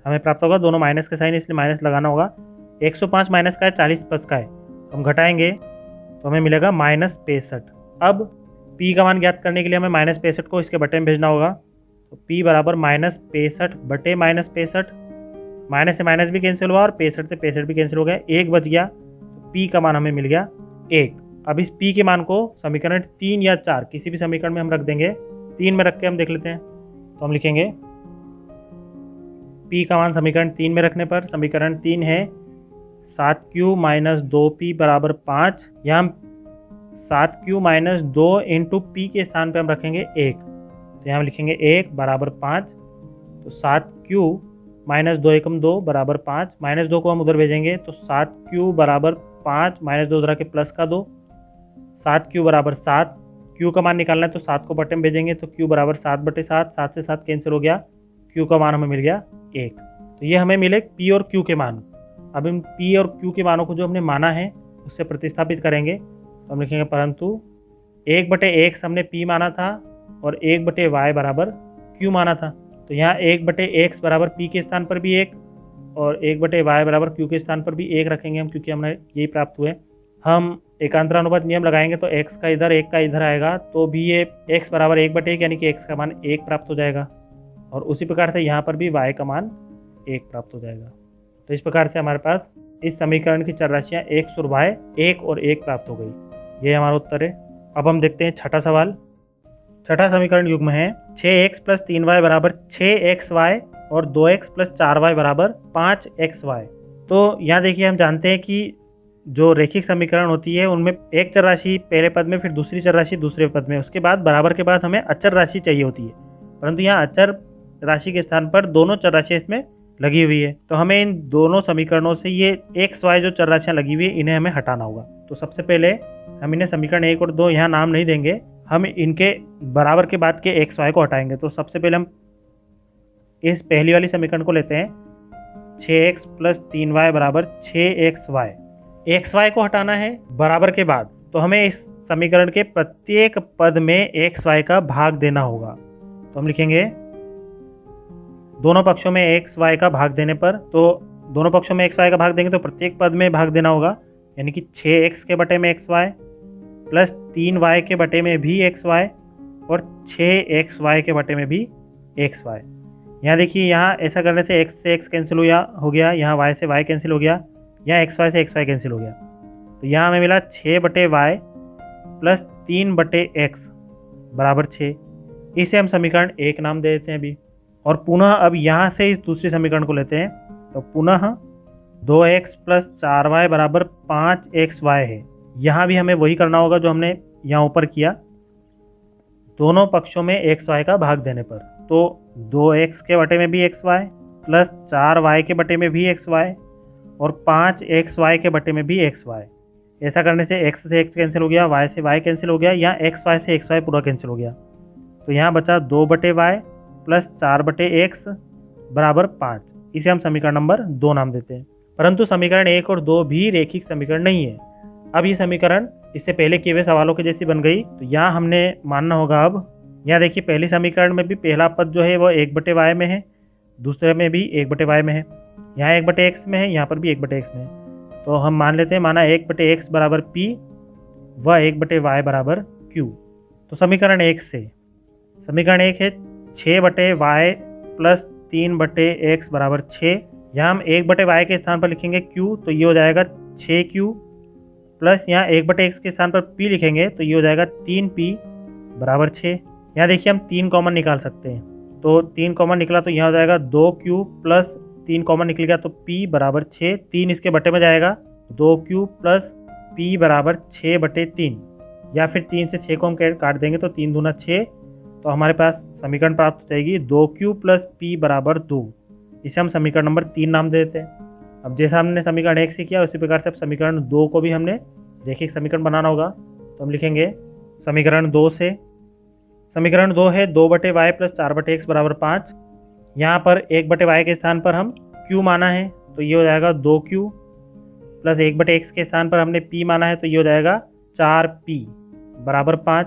हमें प्राप्त होगा। दोनों माइनस के साइन इसलिए माइनस लगाना होगा। 105 माइनस का है 40 प्लस का है, तो हम घटाएंगे तो हमें मिलेगा माइनस 65। अब p का मान ज्ञात करने के लिए हमें माइनस 65 को इसके बटे में भेजना होगा। तो p बराबर माइनस 65 बटे माइनस 65, माइनस से माइनस भी कैंसिल हुआ और 65 से 65 भी कैंसिल हो गया, 1 बच गया। तो p का मान हमें मिल गया 1। अब इस p के मान को समीकरण 3 या 4 किसी भी समीकरण में हम रख देंगे। 3 में रख के हम देख लेते हैं, तो हम लिखेंगे p का मान समीकरण 3 में रखने पर समीकरण 3 है 7q माइनस 2p बराबर 5। यहाँ हम 7q माइनस 2 इंटू p के स्थान पर हम रखेंगे 1, तो यहाँ हम लिखेंगे 1 बराबर 5। तो 7q माइनस 2 एकम 2 बराबर 5, माइनस 2 को हम उधर भेजेंगे तो 7q बराबर 5 माइनस 2 उधर के प्लस का 2, 7q बराबर 7। q का मान निकालना है तो 7 को बटे में भेजेंगे तो q बराबर 7/7, 7 से 7 कैंसिल हो गया, q का मान हमें मिल गया 1। तो ये हमें मिले p और q के मान। अब इन p और q के मानों को जो हमने माना है उससे प्रतिस्थापित करेंगे, तो हम लिखेंगे परंतु 1/x हमने p माना था और 1/y बराबर q माना था। तो यहाँ 1/x बराबर p के स्थान पर भी 1 और 1/y बराबर q के स्थान पर भी 1 रखेंगे हम, क्योंकि हमें यही प्राप्त हुए। हम एकांतरानुपात नियम लगाएंगे तो x का इधर 1 का इधर आएगा, तो भी ये x बराबर 1/1 यानी कि x का मान 1 प्राप्त हो जाएगा, और उसी प्रकार से यहाँ पर भी y का मान 1 प्राप्त हो जाएगा। तो इस प्रकार से हमारे पास इस समीकरण की चर राशियाँ x और y 1 और 1 प्राप्त हो गई। ये हमारा उत्तर है। अब हम देखते हैं छठा सवाल। छठा समीकरण युग्म है 6x प्लस 3y बराबर 6xy और 2x प्लस 4y बराबर 5xy। तो यहाँ देखिए हम जानते हैं कि जो रैखिक समीकरण होती है उनमें एक चर राशि पहले पद में, फिर दूसरी चर राशि दूसरे पद में, उसके बाद बराबर के बाद हमें अचर राशि चाहिए होती है, परंतु यहाँ अचर राशि के स्थान पर दोनों चर राशि इसमें लगी हुई है। तो हमें इन दोनों समीकरणों से ये एक्स वाई जो चर राशियाँ लगी हुई है इन्हें हमें हटाना होगा। तो सबसे पहले हम इन्हें समीकरण 1 और 2 यहाँ नाम नहीं देंगे, हम इनके बराबर के बाद के एक्स वाई को हटाएंगे। तो सबसे पहले हम इस पहली वाली समीकरण को लेते हैं 6x प्लस 3y बराबर 6xy। एक्स वाई को हटाना है बराबर के बाद, तो हमें इस समीकरण के प्रत्येक पद में एक्स वाई का भाग देना होगा। तो हम लिखेंगे दोनों पक्षों में एक्स वाई का भाग देने पर, तो दोनों पक्षों में एक्स वाई का भाग देंगे तो प्रत्येक पद में भाग देना होगा, यानी कि 6x के बटे में एक्स वाई प्लस 3y के बटे में भी एक्स वाई और 6xy के बटे में भी एक्स वाई। यहाँ देखिए, यहाँ ऐसा करने से x से x कैंसिल हो गया, यहाँ y से y कैंसिल हो गया, यहाँ एक्स वाई से एक्स वाई कैंसिल हो गया। तो यहाँ हमें मिला 6/y प्लस 3/x बराबर 6। इसे हम समीकरण 1 नाम दे देते हैं अभी। और पुनः अब यहाँ से इस दूसरे समीकरण को लेते हैं, तो पुनः 2x प्लस 4y बराबर 5xy है। यहाँ भी हमें वही करना होगा जो हमने यहाँ ऊपर किया, दोनों पक्षों में एक्स वाई का भाग देने पर। तो 2x के बटे में भी एक्स वाई प्लस 4y के बटे में भी एक्स वाई और 5xy के बटे में भी एक्स वाई। ऐसा करने से x से x कैंसिल हो गया, y से y कैंसिल हो गया, यहाँ xy से xy पूरा कैंसिल हो गया। तो यहाँ बचा 2/y प्लस 4/x बराबर 5। इसे हम समीकरण नंबर 2 नाम देते हैं। परंतु समीकरण 1 और 2 भी रेखिक समीकरण नहीं है। अब ये समीकरण इससे पहले किए हुए सवालों के जैसी बन गई, तो यहाँ हमने मानना होगा। अब यहाँ देखिए, पहले समीकरण में भी पहला पद जो है वो 1/y में है, दूसरे में भी 1/y में है, यहाँ 1/x में है, यहाँ पर भी 1/x में है। तो हम मान लेते हैं, माना 1/x बराबर p व 1/y बराबर q। तो समीकरण 1 से समीकरण 1 है 6/y प्लस 3/x बराबर 6। यहाँ हम 1/y के स्थान पर लिखेंगे q, तो ये हो जाएगा 6q प्लस यहाँ 1/x के स्थान पर p लिखेंगे, तो ये हो जाएगा 3p बराबर 6। यहाँ देखिए, हम 3 कॉमन निकाल सकते हैं, तो 3 कॉमन निकला तो यहाँ हो जाएगा 2q प्लस 3 कॉमन निकल गया तो p बराबर 6। 3 इसके बटे में जाएगा, 2q प्लस p बराबर 6/3, या फिर 3 से 6 को हम काट देंगे तो 3 दूना 6, तो हमारे पास समीकरण प्राप्त हो जाएगी 2q प्लस p बराबर 2। इसे हम समीकरण नंबर 3 नाम दे देते हैं। अब जैसा हमने समीकरण 1 से किया उसी प्रकार से अब समीकरण 2 को भी हमने रेखिक समीकरण बनाना होगा। तो हम लिखेंगे समीकरण 2 से, समीकरण 2 है 2/y प्लस 4/x बराबर 5। यहाँ पर 1/y के स्थान पर हम q माना है, तो ये हो जाएगा 2q प्लस 1/x के स्थान पर हमने p माना है, तो ये हो जाएगा 4p बराबर 5।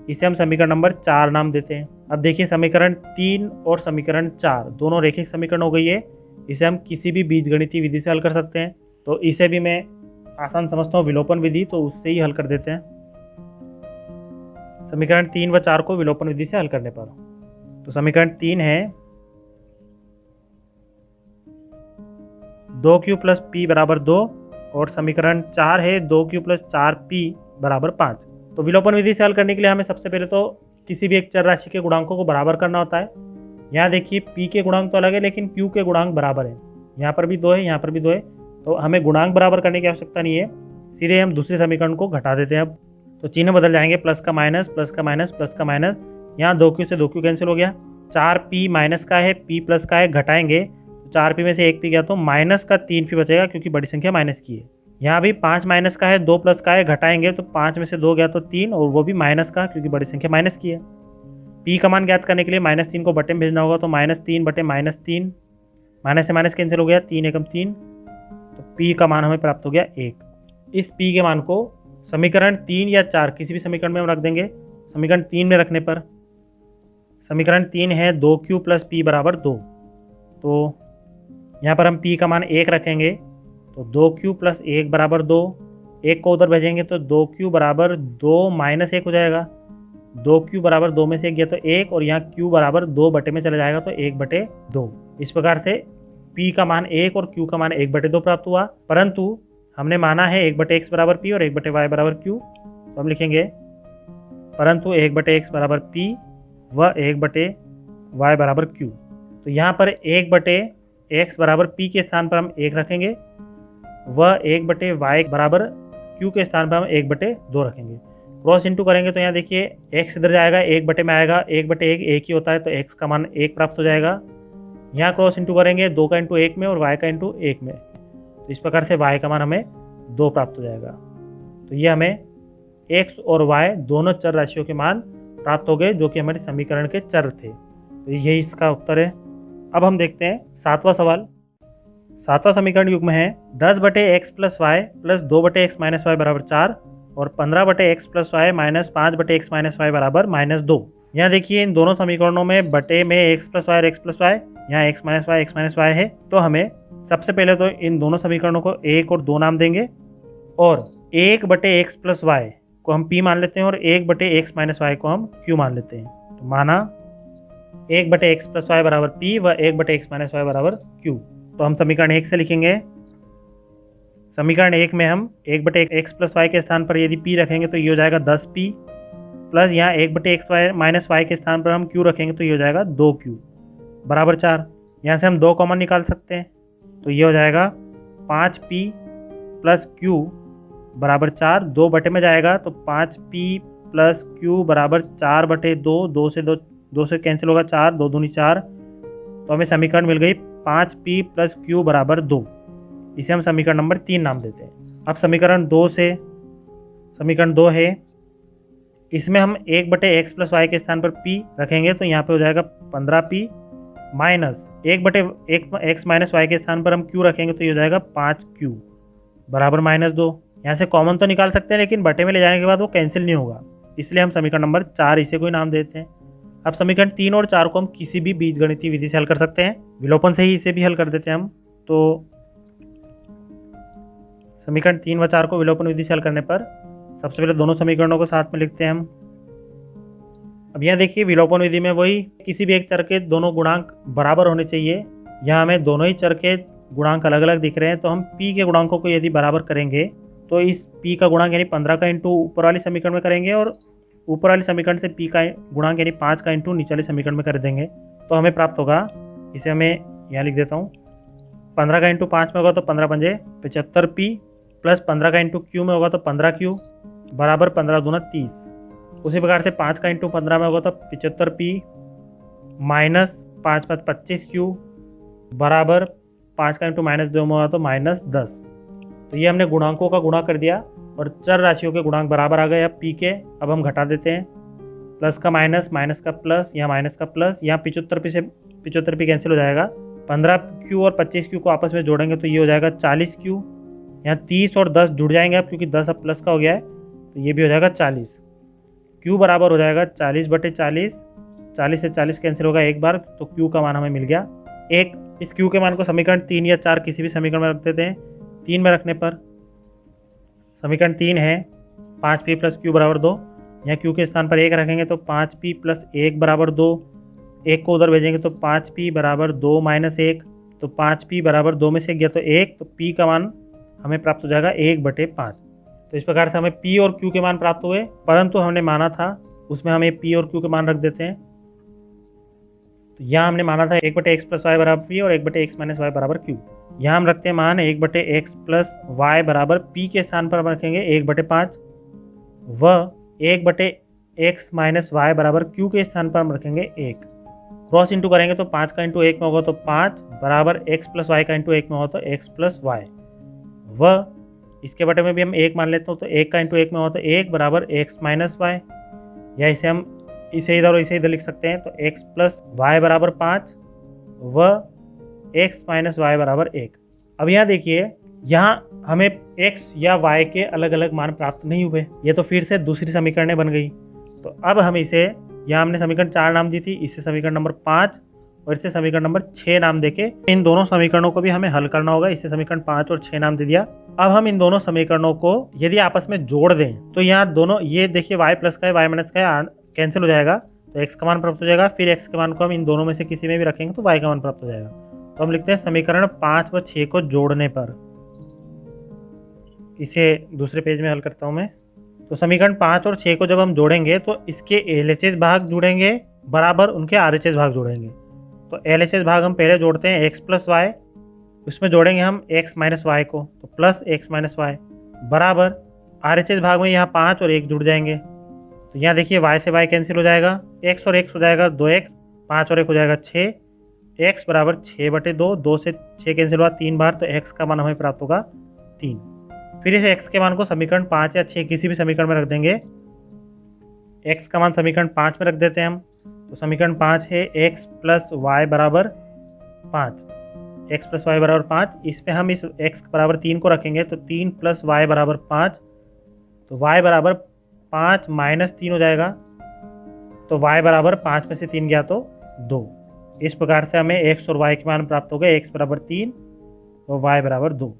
इसे हम समीकरण नंबर 4 नाम देते हैं। अब देखिए, समीकरण 3 और समीकरण 4 दोनों रेखिक समीकरण हो गई है। इसे हम किसी भी बीजगणितीय विधि से हल कर सकते हैं, तो इसे भी मैं आसान समझता हूँ विलोपन विधि, तो उससे ही हल कर देते हैं। समीकरण 3 व 4 को विलोपन विधि से हल करने पर, तो समीकरण 3 है 2q प्लस p बराबर 2 और समीकरण 4 है 2q प्लस 4p बराबर 5। तो विलोपन विधि से हल करने के लिए हमें सबसे पहले तो किसी भी एक चर राशि के गुणांकों को बराबर करना होता है। यहाँ देखिए, p के गुणांक तो अलग है लेकिन q के गुणांक बराबर है। यहाँ पर भी 2 है, यहाँ पर भी 2 है, तो हमें गुणांक बराबर करने की आवश्यकता नहीं है, सीधे हम दूसरे समीकरण को घटा देते हैं। अब तो चिन्ह बदल जाएंगे, प्लस का माइनस, प्लस का माइनस, प्लस का माइनस। यहाँ 2q से 2q कैंसिल हो गया, 4p माइनस का है, p प्लस का है, घटाएंगे तो 4p में से 1p गया तो माइनस का 3p बचेगा, क्योंकि बड़ी संख्या माइनस की है। यहाँ भी 5 माइनस का है, 2 प्लस का है, घटाएंगे तो 5 में से 2 गया तो 3, और वो भी माइनस का, क्योंकि बड़ी संख्या माइनस की है। p का मान ज्ञात करने के लिए -3 को बटे में भेजना होगा, तो -3 बटे -3, माइनस से माइनस कैंसिल हो गया, 3 एकम 3, तो p का मान हमें प्राप्त हो गया 1। इस p के मान को समीकरण 3 या 4 किसी भी समीकरण में हम रख देंगे। समीकरण 3 में रखने पर समीकरण 3 है 2q प्लस p बराबर 2, तो यहाँ पर हम p का मान 1 रखेंगे, तो 2q प्लस 1 बराबर 2, 1 को उधर भेजेंगे तो 2q बराबर 2 माइनस 1 हो जाएगा, 2q बराबर 2 में से 1 गया तो 1, और यहाँ q बराबर 2 बटे में चला जाएगा तो 1/2। इस प्रकार से p का मान 1 और q का मान 1/2 प्राप्त हुआ। परंतु हमने माना है 1/x बराबर p और 1/y बराबर q, तो हम लिखेंगे परंतु 1/x बराबर p व 1/y बराबर q। तो यहाँ पर 1/x बराबर p के स्थान पर हम 1 रखेंगे, व 1/y बराबर q के स्थान पर हम 1/2 रखेंगे। क्रॉस इंटू करेंगे तो यहाँ देखिए, x इधर जाएगा, 1 में आएगा, 1/1 1 ही होता है, तो x का मान 1 प्राप्त हो जाएगा। यहाँ क्रॉस इंटू करेंगे 2 का इंटू 1 में और y का इंटू 1 में, तो इस प्रकार से y का मान हमें 2 प्राप्त हो जाएगा। तो ये हमें x और y दोनों चर राशियों के मान प्राप्त हो गए, जो कि हमारे समीकरण के चर थे। तो यही इसका उत्तर है। अब हम देखते हैं 7वां सवाल। 7वां समीकरण युग्म है 10/x plus y plus 2/x minus y बराबर 4 और 15/x plus y minus 5/x minus y बराबर -2। यहाँ देखिए इन दोनों समीकरणों में बटे में एक्स प्लस वाई और एक्स प्लस वाई, यहाँ एक्स माइनस वाई है। तो हमें सबसे पहले तो इन दोनों समीकरणों को 1 और 2 नाम देंगे और 1 बटे एक्स प्लस वाई को हम p मान लेते हैं और 1 बटे एक्स माइनस वाई को हम q मान लेते हैं। तो माना 1 बटे एक्स प्लस वाई बराबर p व 1 बटे एक्स माइनस वाई बराबर q। तो हम समीकरण 1 से लिखेंगे। समीकरण 1 में हम 1 बटे एक्स प्लस वाई के स्थान पर यदि p रखेंगे तो ये हो जाएगा 10p, प्लस यहाँ 1 बटे एक्स वाई माइनस वाई के स्थान पर हम q रखेंगे तो ये हो जाएगा 2q बराबर 4। यहाँ से हम 2 कॉमन निकाल सकते हैं तो ये हो जाएगा 5p प्लस q बराबर 4। 2 बटे में जाएगा तो 5p प्लस q बराबर 4 बटे 2, 2 से कैंसिल होगा 4, 2 दूनी 4। तो हमें समीकरण मिल गई 5p प्लस q बराबर 2। इसे हम समीकरण नंबर 3 नाम देते हैं। अब समीकरण 2 है, इसमें हम 1 बटे एक्स प्लस वाई के स्थान पर p रखेंगे तो यहाँ पे हो जाएगा 15p माइनस 1 बटे एक्स माइनस वाई के स्थान पर हम q रखेंगे तो ये हो जाएगा 5q बराबर -2। यहाँ से कॉमन तो निकाल सकते हैं लेकिन बटे में ले जाने के बाद वो कैंसिल नहीं होगा, इसलिए हम समीकरण नंबर 4 इसे कोई नाम देते हैं। अब समीकरण 3 और 4 को हम किसी भी बीजगणितीय विधि से हल कर सकते हैं, विलोपन से ही इसे भी हल कर देते हैं हम। तो समीकरण 3 व 4 को विलोपन विधि से हल करने पर सबसे पहले दोनों समीकरणों को साथ में लिखते हैं हम। अब यहाँ देखिए विलोपन विधि में वही किसी भी एक चर के दोनों गुणांक बराबर होने चाहिए। यहाँ हमें दोनों ही चर के गुणांक अलग अलग दिख रहे हैं, तो हम p के गुणांकों को यदि बराबर करेंगे तो इस p का गुणांक यानी 15 का इंटू ऊपर वाली समीकरण में करेंगे और ऊपर वाली समीकरण से p का गुणांक यानी 5 का इंटू नीचे वाली समीकरण में कर देंगे तो हमें प्राप्त होगा। इसे हमें यहाँ लिख देता हूँ। 15 का इंटू 5 में होगा तो 15 पंजे 75p प्लस 15 का इंटू q में होगा तो 15q बराबर 15 दूना 30। उसी प्रकार से 5 का इंटू 15 में होगा तो 75p माइनस 5 5 25q बराबर 5 का इंटू -2 में होगा तो -10। तो ये हमने गुणांकों का गुणा कर दिया और चर राशियों के गुणांक बराबर आ गए। अब p के अब हम घटा देते हैं, प्लस का माइनस, माइनस का प्लस, यहाँ माइनस का प्लस, यहाँ 75p से 75p कैंसिल हो जाएगा। 15q और 25q को आपस में जोड़ेंगे तो ये हो जाएगा 40q। यहाँ 30 और 10 जुड़ जाएंगे अब क्योंकि 10 अब प्लस का हो गया है तो ये भी हो जाएगा 40। q बराबर हो जाएगा 40 बटे 40, 40 से 40 कैंसिल होगा एक बार तो q का मान हमें मिल गया 1। इस q के मान को समीकरण 3 या 4 किसी भी समीकरण में रख देते हैं। 3 में रखने पर समीकरण 3 है 5p प्लस q बराबर 2। यहाँ q के स्थान पर 1 रखेंगे तो 5p प्लस 1 बराबर 2। 1 को उधर भेजेंगे तो 5p बराबर 2 माइनस 1, तो 5p बराबर 2 में से गया तो 1, तो p का मान हमें प्राप्त हो जाएगा 1 बटे 5। तो इस प्रकार से हमें p और q के मान प्राप्त हुए, परंतु हमने माना था उसमें हमें p और q के मान रख देते हैं। तो यहाँ हमने माना था 1 बटे एक्स प्लस वाई बराबर p और 1 बटे एक्स माइनस वाई बराबर q। यहाँ हम रखते हैं मान 1 बटे एक्स प्लस वाई बराबर p के स्थान पर हम रखेंगे 1 बटे 5 व 1 बटे एक्स माइनस वाई बराबर q के स्थान पर हम रखेंगे 1। क्रॉस इंटू करेंगे तो 5 का इंटू 1 में होगा तो 5 बराबर एक्स प्लस वाई का इंटू 1 में होगा तो एक्स प्लस वाई व इसके बटे में भी हम 1 मान लेते हो तो 1 का इंटू 1 में होगा तो 1 बराबर एक्स माइनस वाई, या इसे हम इसे इधर और इसे इधर लिख सकते हैं तो x प्लस वाई बराबर 5 व x माइनस वाई बराबर 1। अब यहाँ देखिए यहाँ हमें x या y के अलग अलग मान प्राप्त नहीं हुए, ये तो फिर से दूसरी समीकरण बन गई। तो अब हम इसे यहाँ हमने समीकरण 4 नाम दी थी, इसे समीकरण नंबर 5 और इसे समीकरण नंबर 6 नाम देके इन दोनों समीकरणों को भी हमें हल करना होगा। इसे समीकरण 5 और 6 नाम दे दिया। अब हम इन दोनों समीकरणों को यदि आपस में जोड़ दें तो यहाँ दोनों ये देखिए y प्लस का है y माइनस का है कैंसिल हो जाएगा तो x का मान प्राप्त हो जाएगा। फिर x के मान को हम इन दोनों में से किसी में भी रखेंगे तो y का मान प्राप्त हो जाएगा। तो हम लिखते हैं समीकरण 5 व 6 को जोड़ने पर, इसे दूसरे पेज में हल करता हूँ मैं। तो समीकरण 5 और 6 को जब हम जोड़ेंगे तो इसके LHS भाग जुड़ेंगे बराबर उनके RHS भाग जोड़ेंगे। तो LHS भाग हम पहले जोड़ते हैं x प्लस वाई, उसमें जोड़ेंगे हम x माइनस वाई को तो प्लस x माइनस वाई बराबर RHS भाग में यहाँ 5 और 1 जुड़ जाएंगे। तो यहाँ देखिए y से y कैंसिल हो जाएगा, x और x हो जाएगा 2x, 5 और 1 हो जाएगा 6, x बराबर 6 बटे 2, 2 से 6 कैंसिल हुआ 3 बार तो x का मान हमें प्राप्त होगा 3। फिर इस x के मान को समीकरण 5 या 6 किसी भी समीकरण में रख देंगे। x का मान समीकरण 5 में रख देते हैं हम, तो समीकरण 5 है x प्लस वाई बराबर 5, x प्लस वाई बराबर 5। इसमें हम इस x बराबर 3 को रखेंगे तो 3 प्लस वाई बराबर 5, तो y बराबर 5 माइनस 3 हो जाएगा तो y बराबर 5 में से 3 गया तो 2। इस प्रकार से हमें x और y के मान प्राप्त हो गए, x बराबर 3 और y बराबर 2।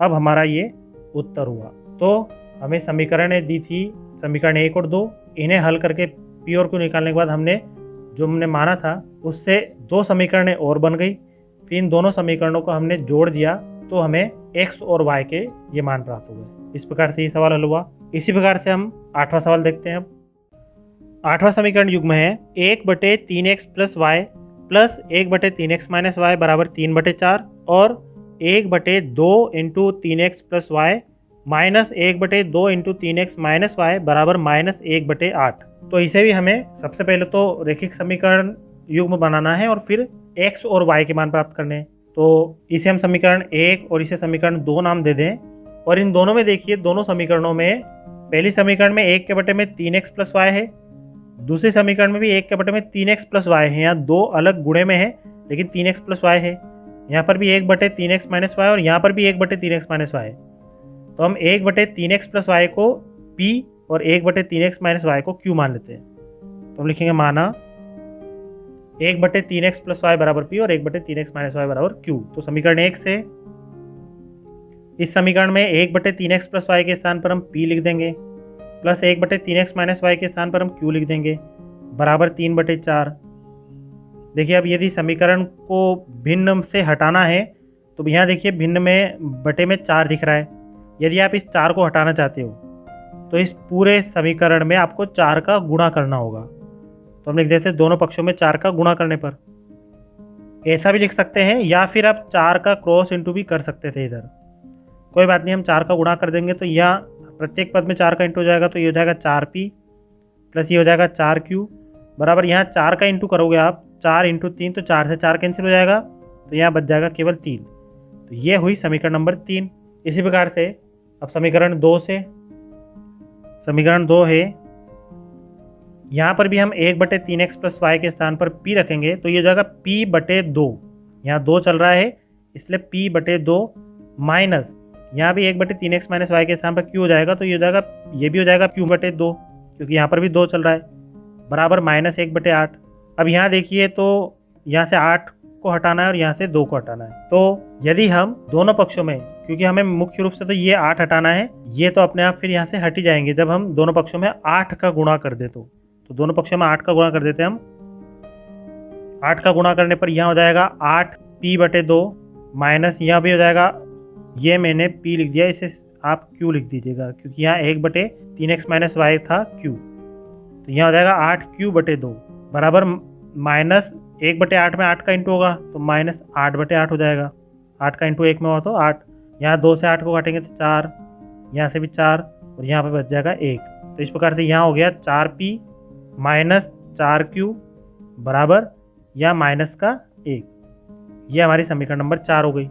अब हमारा ये उत्तर हुआ। तो हमें समीकरण दी थी, समीकरण 1 और 2, इन्हें हल करके p और q निकालने के बाद हमने जो हमने माना था उससे 2 समीकरणें और बन गई। फिर इन दोनों समीकरणों को हमने जोड़ दिया तो हमें x और y के ये मान प्राप्त हो गए। इस प्रकार से ये सवाल हल हुआ। इसी प्रकार से हम 8वां सवाल देखते हैं। अब 8वां समीकरण युग्म है 1/3x plus y plus 1/3x minus y बराबर 3/4 और 1/2 into 3x plus y minus 1/2 into 3x minus y बराबर -1/8। तो इसे भी हमें सबसे पहले तो रैखिक समीकरण युग्म बनाना है और फिर x और y के मान प्राप्त करने हैं। तो इसे हम समीकरण 1 और इसे समीकरण 2 नाम दे दें। और इन दोनों में देखिए, दोनों समीकरणों में पहली समीकरण में 1 के बटे में 3x प्लस वाई है, दूसरे समीकरण में भी 1 के बटे में 3x प्लस वाई है। यहाँ दो अलग गुणे में है लेकिन 3x प्लस वाई है। यहाँ पर भी 1/3x माइनस वाई और यहाँ पर भी 1/3x माइनस वाई। तो हम 1/3x प्लस वाई को p और 1/3x माइनस वाई को q मान लेते हैं। तो हम लिखेंगे माना 1/3x प्लस वाई बराबर p और 1/3x माइनस वाई बराबर q। तो समीकरण 1 से इस समीकरण में 1/3x प्लस वाई के स्थान पर हम p लिख देंगे प्लस 1/3x माइनस वाई के स्थान पर हम q लिख देंगे बराबर 3/4। देखिए, अब यदि समीकरण को भिन्न से हटाना है तो यहाँ देखिए भिन्न में बटे में 4 दिख रहा है। यदि आप इस 4 को हटाना चाहते हो तो इस पूरे समीकरण में आपको 4 का गुणा करना होगा। तो हम लिख देते हैं दोनों पक्षों में 4 का गुणा करने पर। ऐसा भी लिख सकते हैं या फिर आप 4 का क्रॉस इंटू भी कर सकते थे। इधर कोई बात नहीं, हम 4 का गुणा कर देंगे तो यहाँ प्रत्येक पद में 4 का इंटू हो जाएगा तो ये हो जाएगा 4p प्लस ये हो जाएगा 4q बराबर, यहाँ 4 का इंटू करोगे आप 4 इंटू 3 तो 4 से 4 कैंसिल हो जाएगा तो यहाँ बच जाएगा केवल 3। तो ये हुई समीकरण नंबर 3। इसी प्रकार से अब समीकरण 2 से, समीकरण 2 है, यहाँ पर भी हम 1/3x प्लस वाई के स्थान पर p रखेंगे तो ये हो जाएगा p/2। यहाँ 2 चल रहा है इसलिए p/2 माइनस यहाँ भी 1/3x माइनस वाई के स्थान पर q हो जाएगा तो ये हो जाएगा, ये भी हो जाएगा q/2 क्योंकि यहाँ पर भी 2 चल रहा है बराबर -1/8। अब यहाँ देखिए तो यहाँ से 8 को हटाना है और यहाँ से 2 को हटाना है। तो यदि हम दोनों पक्षों में, क्योंकि हमें मुख्य रूप से तो ये 8 हटाना है, ये तो अपने आप फिर यहाँ से हट ही जाएंगे जब हम दोनों पक्षों में 8 का गुणा कर दे। तो दोनों पक्षों में 8 का गुणा कर देते हैं हम। 8 का गुणा करने पर यहाँ हो जाएगा 8p/2 माइनस यहाँ भी हो जाएगा, ये मैंने p लिख दिया, इसे आप q लिख दीजिएगा क्योंकि यहाँ 1/3x माइनस वाई था q। तो यहाँ हो जाएगा 8q/2 बराबर माइनस 1/8 में 8 का इंटू होगा तो -8/8 हो जाएगा। 8 का इंटू 1 में हुआ तो 8, यहाँ 2 से 8 को काटेंगे तो 4, यहाँ से भी 4 और यहाँ पे बच जाएगा 1। तो इस प्रकार से यहाँ हो गया 4p माइनस 4q बराबर या माइनस का 1। ये हमारी समीकरण नंबर 4 हो गई।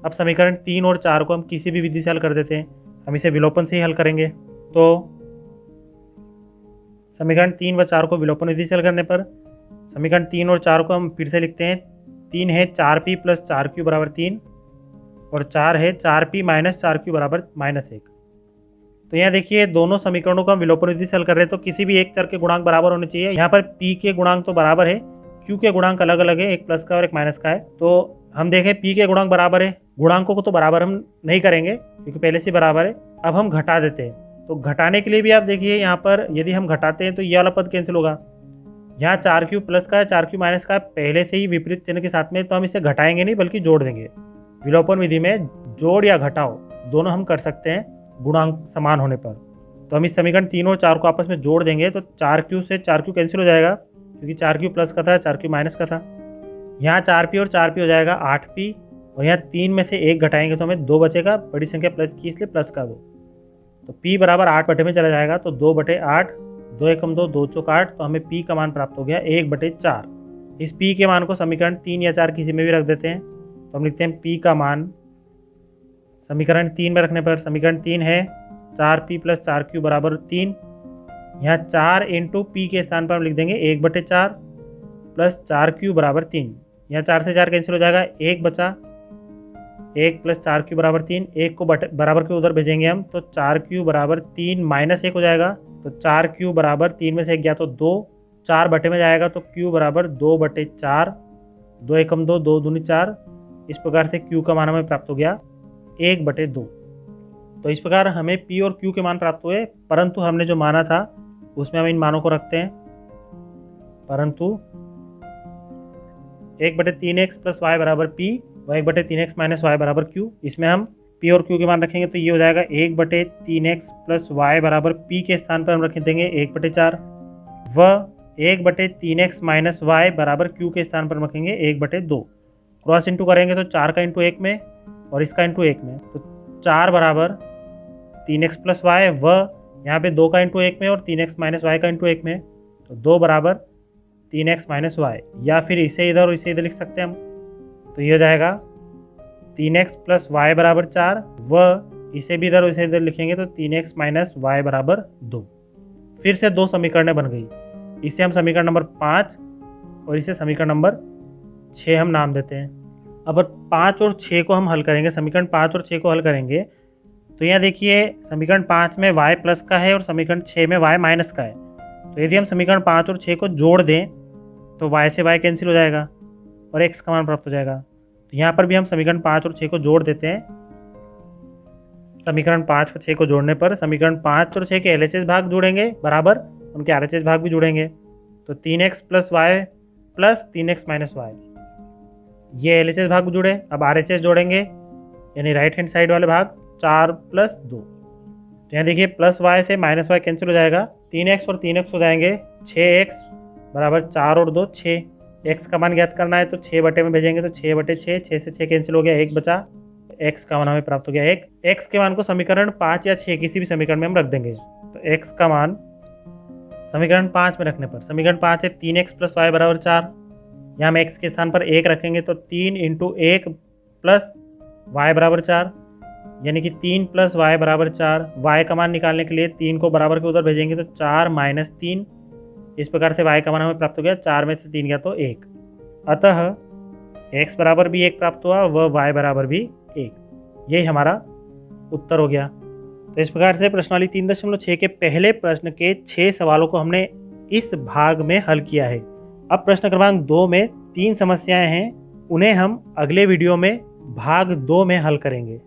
अब समीकरण 3 और 4 को हम किसी भी विधि से हल कर देते हैं। हम इसे विलोपन से ही हल करेंगे। तो समीकरण 3 व 4 को विलोपन विधि से हल करने पर समीकरण 3 और 4 को हम फिर से लिखते हैं। 3 है 4p प्लस 4q बराबर 3 और 4 है 4p माइनस 4q बराबर -1। तो यहाँ देखिए दोनों समीकरणों को हम विलोपन विधि से हल कर रहे हैं तो किसी भी एक चर के गुणांक बराबर होने चाहिए। यहाँ पर p के गुणांक तो बराबर है, q के गुणांक अलग अलग है, एक प्लस का और एक माइनस का है। तो हम देखें p के गुणांक बराबर है, गुणांकों को तो बराबर हम नहीं करेंगे क्योंकि पहले से बराबर है। अब हम घटा देते हैं। तो घटाने के लिए भी आप देखिए यहाँ पर यदि हम घटाते हैं तो ये वाला पद कैंसिल होगा। यहाँ 4q प्लस का है 4q माइनस का है पहले से ही विपरीत चिन्ह के साथ में, तो हम इसे घटाएंगे नहीं बल्कि जोड़ देंगे। विलोपन विधि में जोड़ या घटाओ दोनों हम कर सकते हैं गुणांक समान होने पर। तो हम इस समीकरण 3 और 4 को आपस में जोड़ देंगे तो 4q से 4q कैंसिल हो जाएगा क्योंकि 4q प्लस का था 4q माइनस का था। यहाँ 4p और 4p हो जाएगा 8p और यहाँ 3 में से 1 घटाएंगे तो हमें 2 बचेगा, बड़ी संख्या प्लस की इसलिए प्लस का 2। तो p बराबर 8 बटे में चला जाएगा तो 2/8, 2 एकम 2, 2 चौक 8, तो हमें p का मान प्राप्त हो गया 1/4। इस p के मान को समीकरण 3 या 4 किसी में भी रख देते हैं। तो हम लिखते हैं p का मान समीकरण 3 में रखने पर समीकरण 3 है 4p प्लस 4q बराबर 3। यहाँ 4 इंटू p के स्थान पर हम लिख देंगे 1/4 प्लस 4q बराबर 3। यहाँ 4 से 4 कैंसिल हो जाएगा, 1 बचा, 1 प्लस 4q बराबर 3, 1 को बराबर के उधर भेजेंगे हम तो 4q बराबर 3 माइनस 1 हो जाएगा। तो 4q बराबर 3 में से 1 गया तो 2 4 बटे में जाएगा तो q बराबर 2/4, 2 एकम 2, 2 दूनी 4। इस प्रकार से q का मान हमें प्राप्त हो गया 1/2। तो इस प्रकार हमें p और q के मान प्राप्त हुए, परंतु हमने जो माना था उसमें हम इन मानों को रखते हैं। परंतु 1/3x प्लस वाई बराबर p व 1/3x माइनस वाई बराबर q, इसमें हम p और q के मान रखेंगे तो ये हो जाएगा 1/3x प्लस वाई बराबर p के स्थान पर हम रख देंगे 1/4 व 1/3x माइनस वाई बराबर q के स्थान पर रखेंगे 1/2। क्रॉस इंटू करेंगे तो 4 का इंटू 1 में और इसका इंटू 1 में, तो 4 बराबर 3x प्लस वाई व यहाँ पे 2 का इंटू 1 में और 3x माइनस वाई का इंटू 1 में, तो 2 बराबर 3x माइनस वाई, या फिर इसे इधर और इसे इधर लिख सकते हैं हम। तो ये हो जाएगा 3x प्लस वाई बराबर 4 व इसे भी इधर और इसे इधर लिखेंगे तो 3x माइनस वाई बराबर 2। फिर से 2 समीकरणें बन गई। इसे हम समीकरण नंबर 5 और इसे समीकरण नंबर 6 हम नाम देते हैं। अब 5 और 6 को हम हल करेंगे, समीकरण 5 और 6 को हल करेंगे तो यहाँ देखिए समीकरण 5 में y प्लस का है और समीकरण 6 में y माइनस का है। तो यदि हम समीकरण 5 और 6 को जोड़ दें तो y से y कैंसिल हो जाएगा और x का मान प्राप्त हो जाएगा। तो यहाँ पर भी हम समीकरण 5 और 6 को जोड़ देते हैं। समीकरण 5 और 6 को जोड़ने पर समीकरण 5 और 6 के LHS भाग जुड़ेंगे बराबर, उनके RHS भाग भी जुड़ेंगे। तो 3x plus y plus 3x minus y, ये LHS भाग जुड़े। अब RHS जोड़ेंगे यानी राइट हैंड साइड वाले भाग 4 प्लस 2। तो यहाँ देखिए प्लस वाई से माइनस वाई कैंसिल हो जाएगा, 3x और 3x हो जाएंगे 6x बराबर 4 और 2 6। x का मान ज्ञात करना है तो 6 बटे में भेजेंगे तो 6/6, 6 से 6 कैंसिल हो गया, 1 बचा। x का मान हमें प्राप्त हो गया 1। x के मान को समीकरण 5 या 6 किसी भी समीकरण में हम रख देंगे। तो x का मान समीकरण 5 में रखने पर समीकरण 5 है 3x प्लस वाई बराबर 4, यहाँ हम x के स्थान पर 1 रखेंगे तो 3 इंटू 1 प्लस वाई बराबर 4, यानी कि 3 प्लस वाई बराबर 4। वाई का मान निकालने के लिए 3 को बराबर के उधर भेजेंगे तो 4 माइनस 3। इस प्रकार से वाई का मान हमें प्राप्त हो गया, 4 में से 3 गया तो 1। अतः x बराबर भी 1 प्राप्त हुआ व y बराबर भी 1। यही हमारा उत्तर हो गया। तो इस प्रकार से प्रश्नावली 3.6 के पहले प्रश्न के 6 सवालों को हमने इस भाग में हल किया है। अब प्रश्न क्रमांक 2 में 3 समस्याएं हैं, उन्हें हम अगले वीडियो में भाग 2 में हल करेंगे।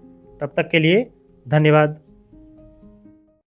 तब तक के लिए धन्यवाद।